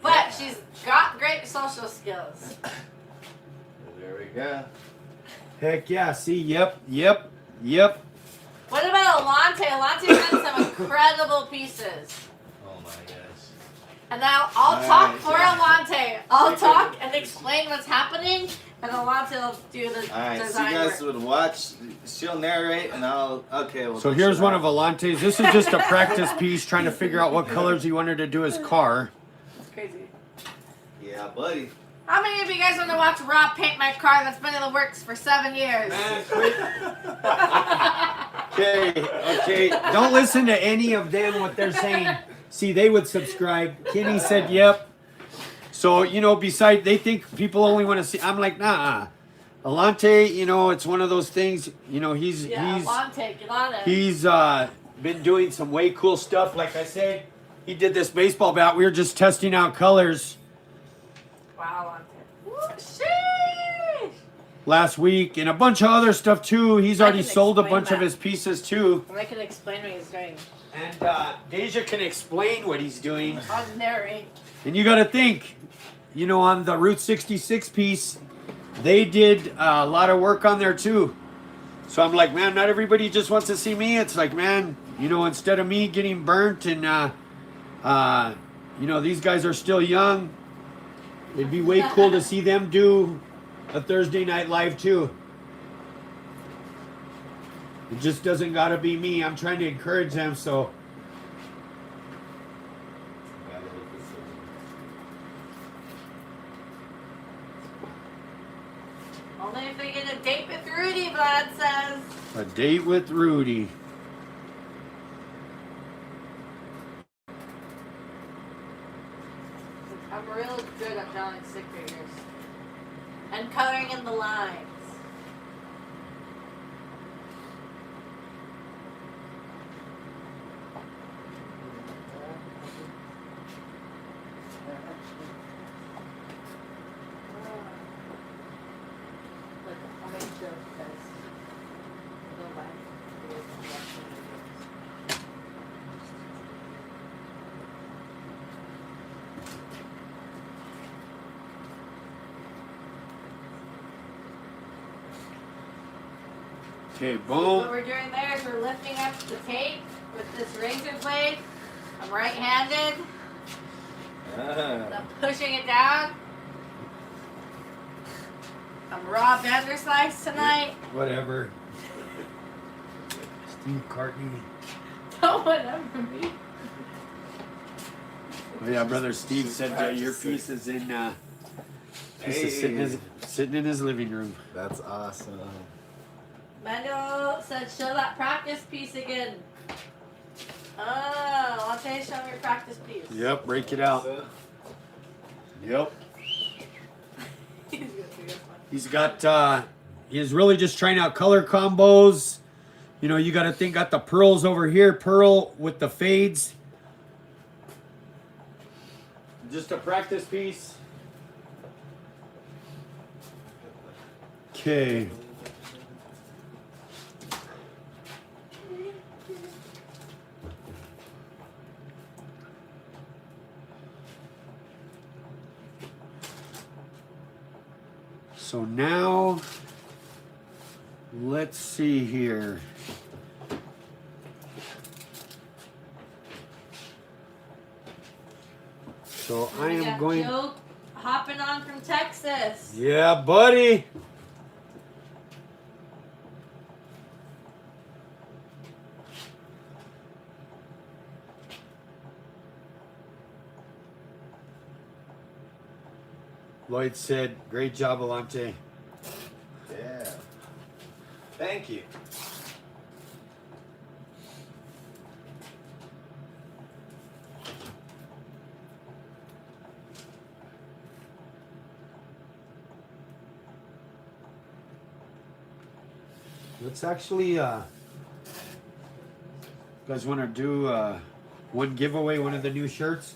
But she's got great social skills. There we go. Heck yeah, see, yep. What about Alante? Alante's done some incredible pieces. Oh my gosh. And now I'll talk for Alante. I'll talk and explain what's happening, and Alante will do the Alright, so design you guys work. would watch, she'll narrate, and I'll, okay. Well, So here's one of Alante's. This is just a practice piece, trying to figure out what colors he wanted to do his car. That's crazy. Yeah, buddy. How many of you guys want to watch Rob paint my car that's been in the works for 7 years? Okay. Don't listen to any of them, what they're saying. See, they would subscribe. Kenny said, yep. So, you know, beside, they think people only want to see. I'm like, nah. Alante, you know, it's one of those things. You know, Alante, get on it. he's been doing some way cool stuff. Like I said, he did this baseball bat. We were just testing out colors Wow, Alante. Sheesh. last week, and a bunch of other stuff too. He's already can sold a explain bunch of that. his pieces too. I can explain what he's doing. And Deja can explain what he's doing. I'll narrate. And you got to think, you know, on the Route 66 piece, they did a lot of work on there too. So I'm like, man, not everybody just wants to see me. It's like, man, you know, instead of me getting burnt and, you know, these guys are still young. It'd be way cool to see them do a Thursday Night Live too. It just doesn't got to be me. I'm trying to encourage them, so. Only if they get a date with Rudy, Vlad says. A date with Rudy. I'm real good at drawing stick figures. And coloring in the lines. Look, I'll make sure because no way. Okay, What boom. we're doing there is we're lifting up the tape with this razor blade. I'm right-handed. I'm pushing it down. I'm raw Vanderslice tonight. Whatever. Steve Cartney. Oh, whatever, me. Oh yeah, brother Steve said your piece is in. Piece is sitting in his living room. That's awesome. Mando said, show that practice piece again. Oh, I'll tell you, show me your practice piece. Yep, break it out. Yep. He's got. He's really just trying out color combos. You know, you got to think. Got the pearls over here, pearl with the fades. Just a practice piece. Okay. So now, let's see here. So I We am got going. Joe hopping on from Texas. Yeah, buddy. Lloyd said, great job, Alante. Yeah. Thank you. Let's actually, you guys want to do one giveaway, one of the new shirts?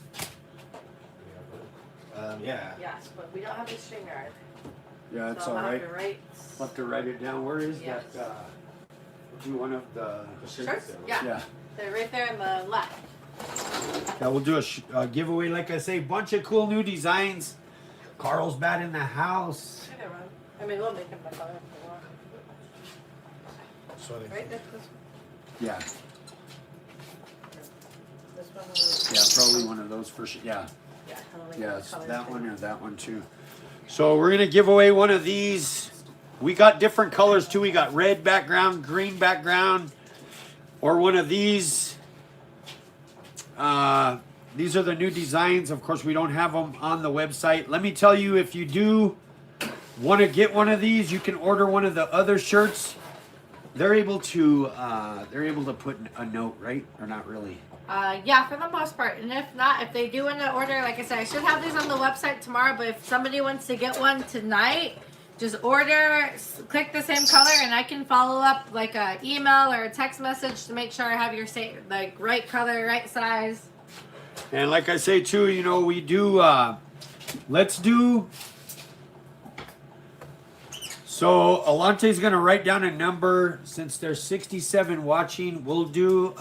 Yeah. Yes, but we don't have a string guard. Yeah, it's So all I'll right. have to write. I'll have to write it down. Where is Yes. that? Do one of the Shirts? Yeah. Yeah. They're right there on the left. Yeah, we'll do a giveaway. Like I say, bunch of cool new designs. Carl's bat in the house. I can run. I mean, we'll make them by color if we want. Sweaty. Right? This Yeah, one. yeah, probably one of those for sure. Yeah, Yeah, I'll make yeah, the it's colors that too. one or that one too. So we're gonna give away one of these. We got different colors too. We got red background, green background, or one of these. These are the new designs. Of course, we don't have them on the website. Let me tell you, if you do want to get one of these, you can order one of the other shirts. They're able to put a note, right? Or not really? Yeah, for the most part. And if not, if they do want to order, like I said, I should have these on the website tomorrow. But if somebody wants to get one tonight, just order, click the same color, and I can follow up like a email or a text message to make sure I have your like right color, right size. And like I say too, you know, we do. Let's do. So Alante's gonna write down a number. Since there's 67 watching, we'll do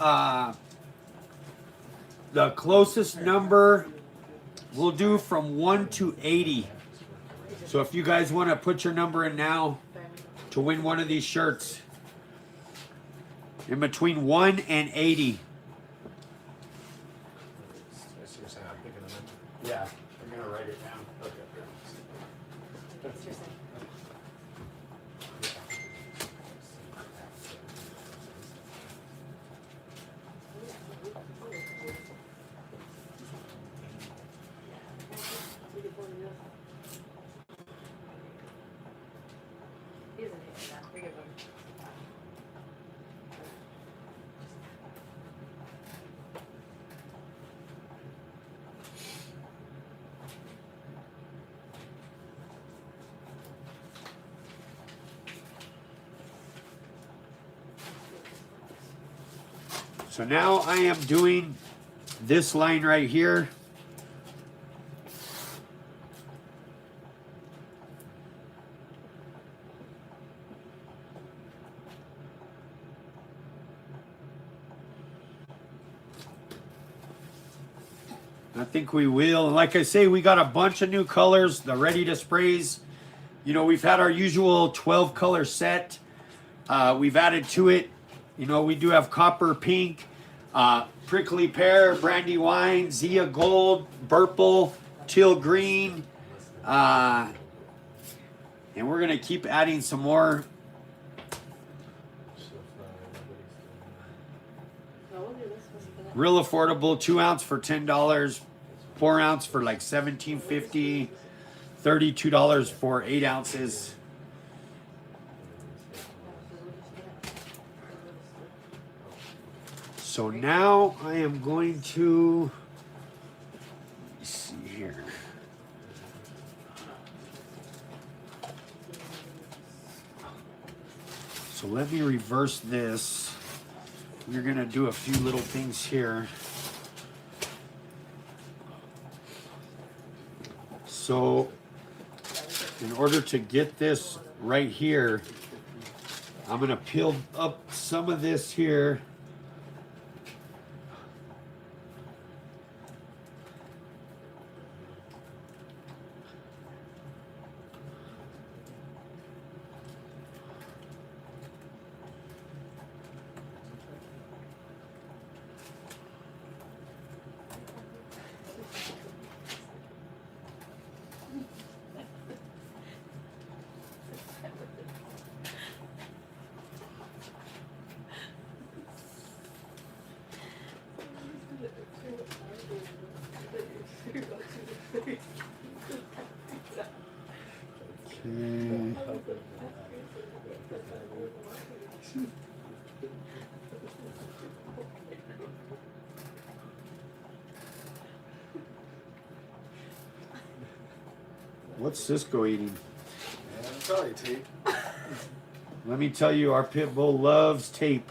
the closest number. We'll do from 1 to 80. So if you guys want to put your number in now to win one of these shirts, in between 1 and 80. Yeah, I'm gonna write it down. So now I am doing this line right here. I think we will. And like I say, we got a bunch of new colors, the ready to sprays. You know, we've had our usual 12 color set. We've added to it, you know, we do have copper pink, prickly pear, brandy wine, Zia gold, purple, teal green. And we're going to keep adding some more. Real affordable, 2 ounce for $10, 4 ounce for like $17.50, $32 for 8 ounces. So now I am going to, let's see here. So let me reverse this. We're gonna do a few little things here. So in order to get this right here, I'm gonna peel up some of this here. What's Cisco eating? Yeah, probably tape. Let me tell you, our pit bull loves tape.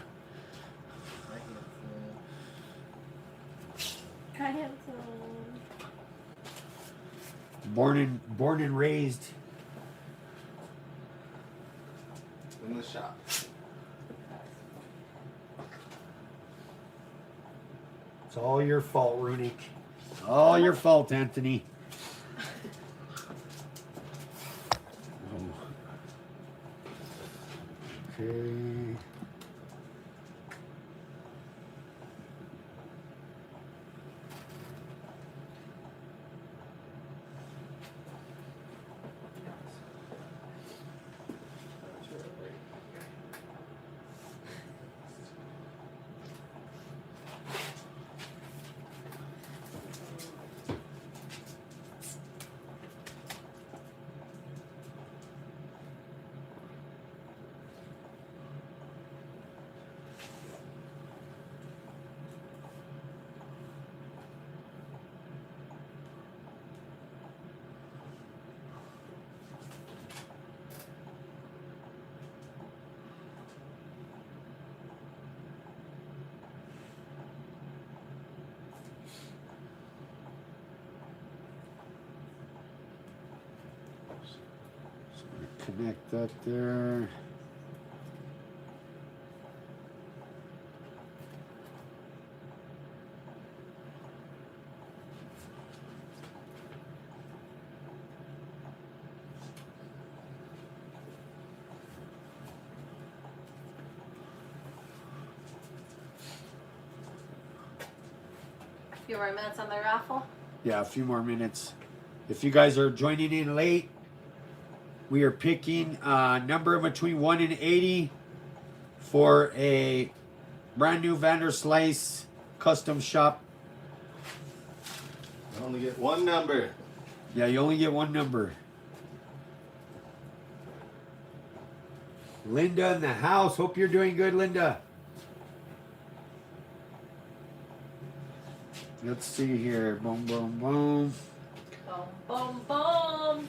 Born and raised In the shop. It's all your fault, Runic. All your fault, Anthony. Okay. Connect that there. A few more minutes on the raffle. Yeah, a few more minutes. If you guys are joining in late, we are picking a number between 1 and 80 for a brand new Vanderslice custom shop. You only get one number. Yeah, you only get one number. Linda in the house. Hope you're doing good, Linda. Let's see here. Boom, boom, boom. Boom, boom, boom.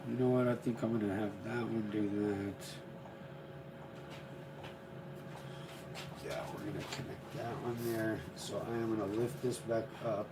You know what? I think I'm going to have that one do Yeah, we're gonna connect that one there. So I am gonna lift this back up.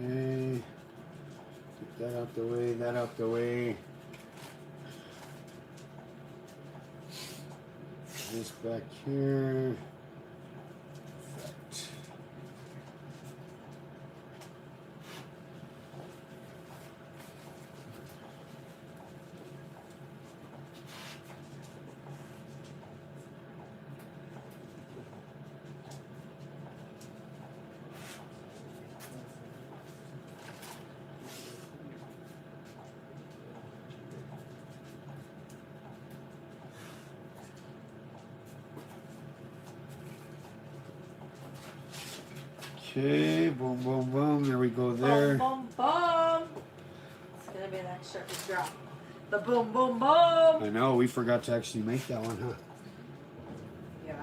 Okay, get that out the way, that out the way. This back here. Perfect. Okay, boom, boom, boom. There we go there. Boom, boom, boom. It's gonna be an extra drop. The boom, boom, boom. I know, we forgot to actually make that one, huh? Yeah.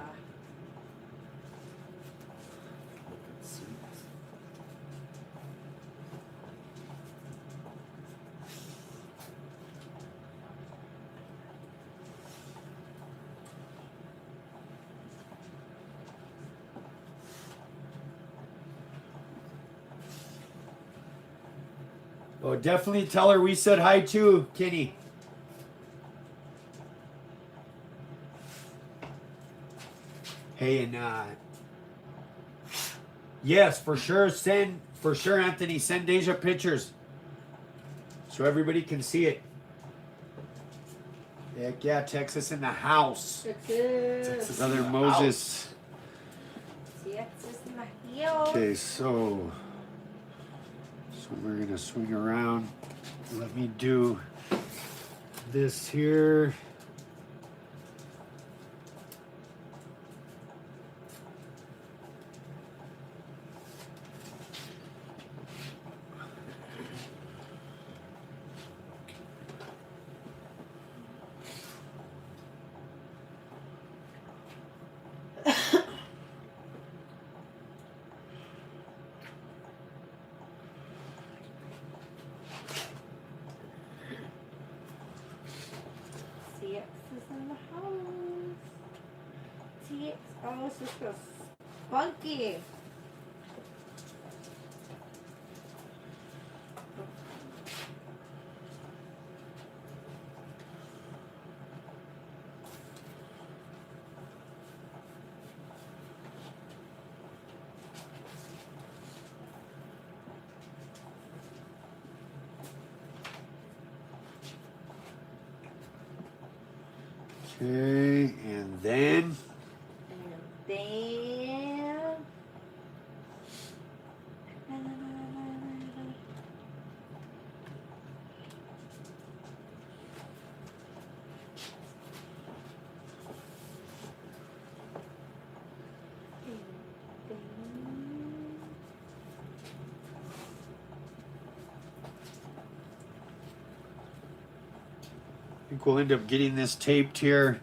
Oh, definitely tell her we said hi too, Kenny. Hey, and yes, for sure, Anthony, send Deja pictures so everybody can see it. Heck yeah, Texas in the house. Texas. Brother Moses. Texas in the heel. Okay, so we're gonna swing around. Let me do this here. TX is in the house. TX, oh, it's just so spunky. Okay, and then And then. I think we'll end up getting this taped here,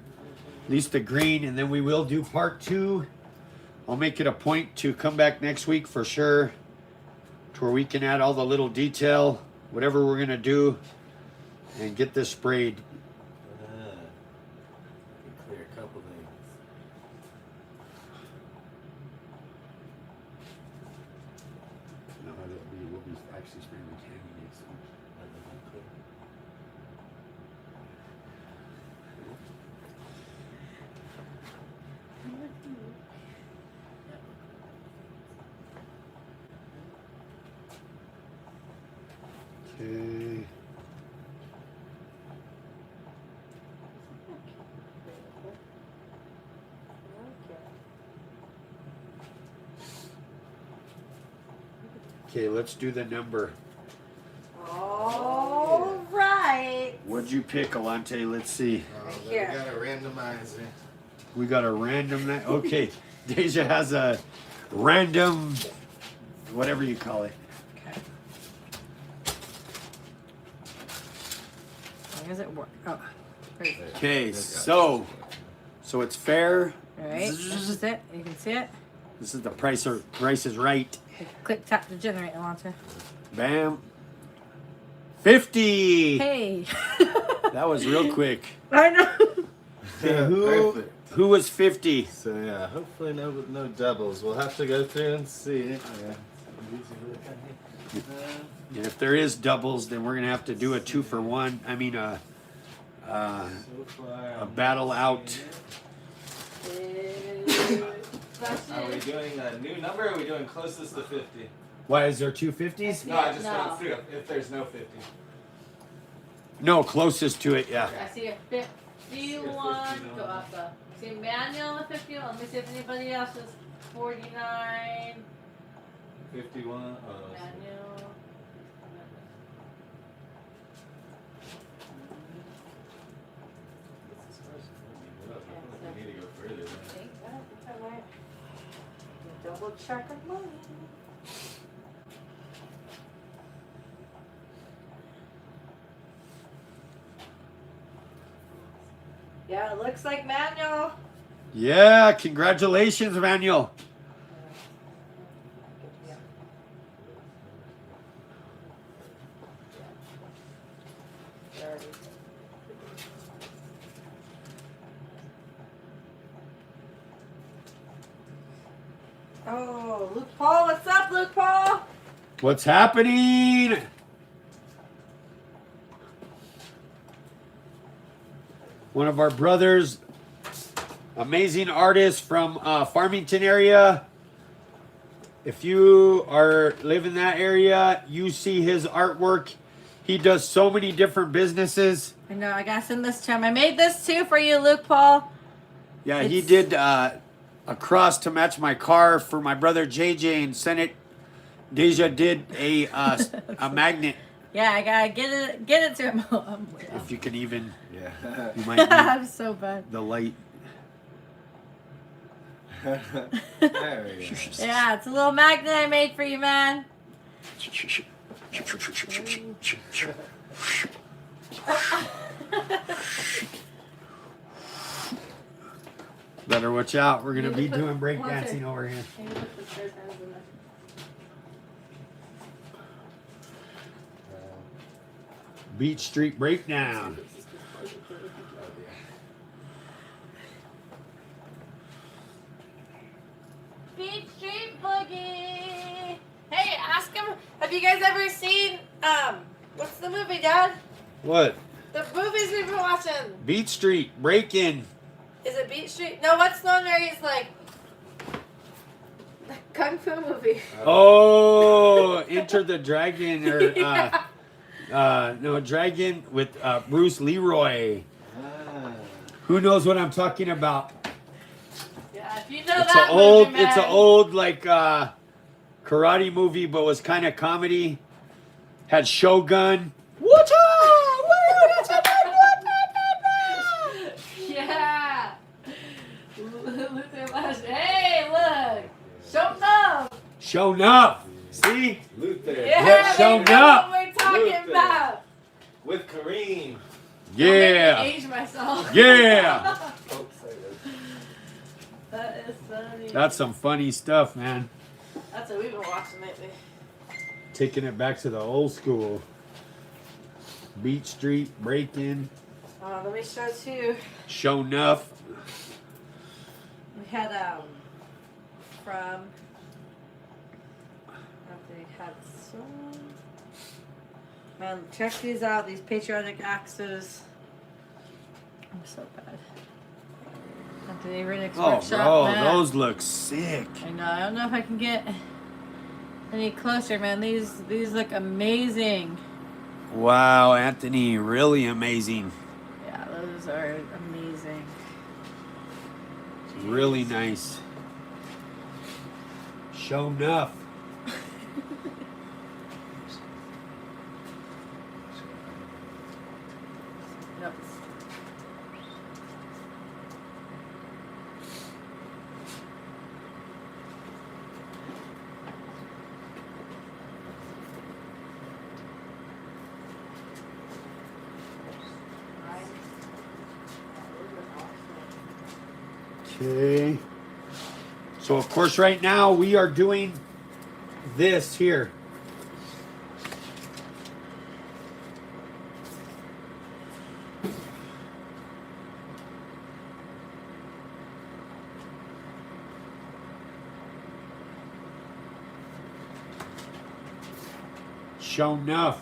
at least the green, and then we will do part 2. I'll make it a point to come back next week for sure, to where we can add all the little detail, whatever we're gonna do, and get this sprayed. Clear a couple things. No, we'll be actually spraying the candy next week. Okay. Okay, let's do the number. All right. What'd you pick, Alante? Let's see. Right We here. got a randomizer. We got a random. Okay, Deja has a random whatever you call it. Okay. Why does it work? Oh. There you go. Okay, so it's fair. All right. This is it. You can see it. This is the Price is Right. Click tap to generate, Alonso. Bam. 50. Hey. That was real quick. I know. Okay, Perfect. who was 50? So yeah, hopefully no doubles. We'll have to go through and see. And if there is doubles, then we're gonna have to do a 2-for-1. I mean a battle out. Are we doing a new number or are we doing closest to 50? Why is there 250s? No, I just No. want to see if there's no 50. No, closest to it, yeah. I see a 51. Go up though. I see Manuel on the 51. Let me see if anybody else is 49. 51. Oh, Manuel. we need to go further. Double check of money. Yeah, it looks like Manuel. Yeah, congratulations, Manuel. Oh, Luke Paul, what's up, Luke Paul? What's happening? One of our brothers, amazing artist from Farmington area. If you live in that area, you see his artwork. He does so many different businesses. I know, I gotta send this to him. I made this too for you, Luke Paul. Yeah, he did a cross to match my car for my brother JJ and sent it. Deja did a magnet. Yeah, I gotta get it to him. If you can even, Yeah. you might need I'm so bad. the light. There we go. Yeah, it's a little magnet I made for you, man. Better watch out. We're gonna be doing breakdancing over here. Beach Street Breakdown. Beach Street Boogie. Hey, ask him. Have you guys ever seen what's the movie, Dad? What? The movies we've been watching. Beach Street Break-In. Is it Beach Street? No, what's the one where he's like the Kung Fu movie? Oh, Enter the Dragon or Yeah. no, Dragon with Bruce Leroy. Ah. Who knows what I'm talking about? Yeah, if you know It's that an old, movie, man. it's an old like karate movie, but was kind of comedy. Had Shogun. What's up? Yeah. Hey, look. Show love. Shown up. See? Luther. Yeah, Let's they show know up. what we're talking Luther. about. With Kareem. Don't make me Yeah. age myself. Yeah. Oh, sorry. That is funny. That's some funny stuff, man. That's what we've been watching lately. Taking it back to the old school. Beach Street Break-In. Let me show too. Show enough. We had from they had some. Man, check these out. These patriotic axes. I'm so bad. Anthony Riddick's Oh, workshop. bro, man. those look sick. I know. I don't know if I can get any closer, man. These look amazing. Wow, Anthony, really amazing. Yeah, those are amazing. Really nice. Show enough. Yep. Okay. So of course right now we are doing this here. Sure enough.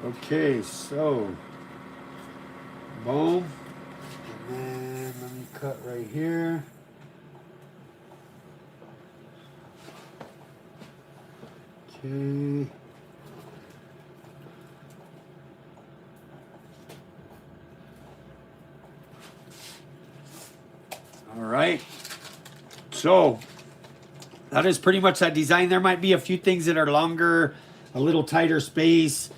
Okay, so boom. And then let me cut right here. Okay. All right. So that is pretty much that design. There might be a few things that are longer, a little tighter space,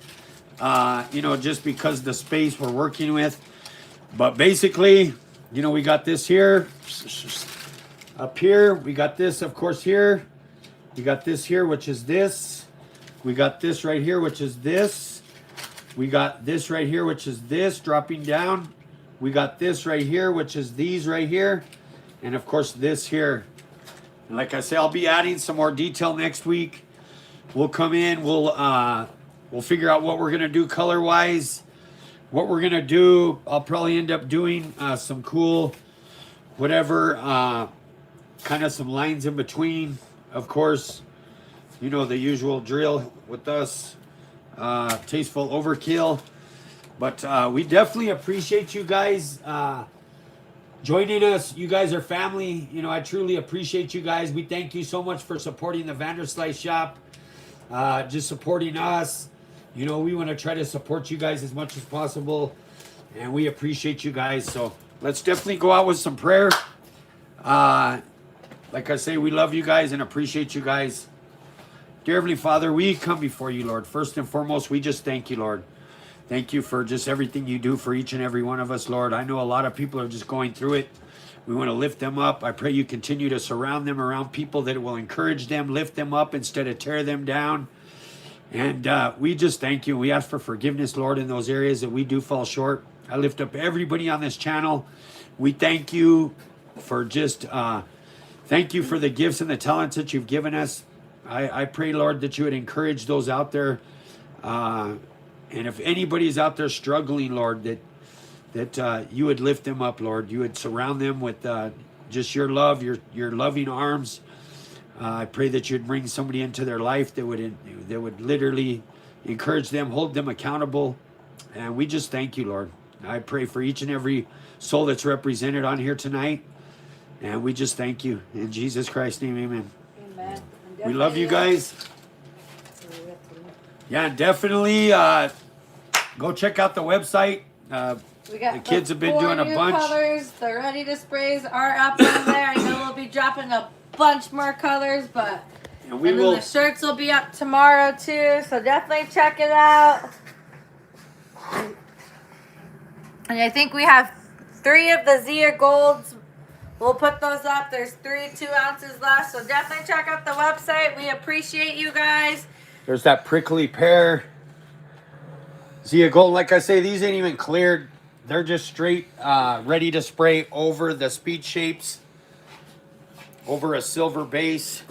you know, just because the space we're working with. But basically, you know, we got this here, up here. We got this, of course, here. We got this here, which is this. We got this right here, which is this. We got this right here, which is this, dropping down. We got this right here, which is these right here. And of course, this here. And like I say, I'll be adding some more detail next week. We'll come in, we'll figure out what we're gonna do color-wise. What we're gonna do, I'll probably end up doing some cool, whatever, kind of some lines in between. Of course, you know the usual drill with us, tasteful overkill. But we definitely appreciate you guys joining us. You guys are family. You know, I truly appreciate you guys. We thank you so much for supporting the Vanderslice shop, just supporting us. You know, we want to try to support you guys as much as possible, and we appreciate you guys. So let's definitely go out with some prayer. Like I say, we love you guys and appreciate you guys. Dear Heavenly Father, we come before you, Lord. First and foremost, we just thank you, Lord. Thank you for just everything you do for each and every one of us, Lord. I know a lot of people are just going through it. We want to lift them up. I pray you continue to surround them around people that will encourage them, lift them up instead of tear them down. And we just thank you. We ask for forgiveness, Lord, in those areas that we do fall short. I lift up everybody on this channel. We thank you for just, thank you for the gifts and the talents that you've given us. I pray, Lord, that you would encourage those out there. And if anybody's out there struggling, Lord, that you would lift them up, Lord. You would surround them with just your love, your loving arms. I pray that you'd bring somebody into their life that would literally encourage them, hold them accountable. And we just thank you, Lord. I pray for each and every soul that's represented on here tonight. And we just thank you. In Jesus Christ's name, amen. Amen. We love you guys. Yeah, definitely go check out the website. We got the kids have been 4 doing a new bunch. colors. The ready to sprays are up on there. I know we'll be dropping a bunch more colors, but And we then will. the shirts will be up tomorrow too. So definitely check it out. And I think we have 3 of the Zia Golds. We'll put those up. There's 3 2-ounces left. So definitely check out the website. We appreciate you guys. There's that prickly pear. Zia Gold. Like I say, these ain't even cleared. They're just straight ready to spray over the speed shapes, over a silver base.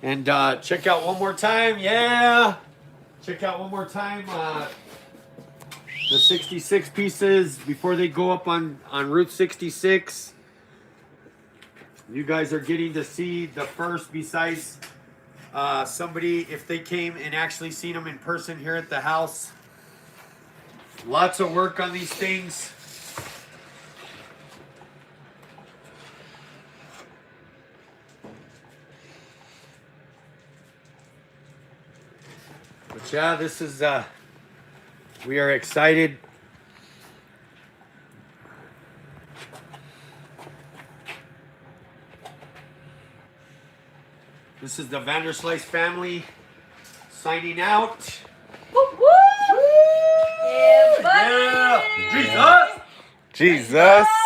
And check out one more time. Yeah. Check out one more time the 66 pieces before they go up on Route 66. You guys are getting to see the first, besides somebody, if they came and actually seen them in person here at the house. Lots of work on these things. But yeah, this is, we are excited. This is the Vanderslice family signing out. Woo woo! Yeah, buddy. Yeah. Jesus! Jesus.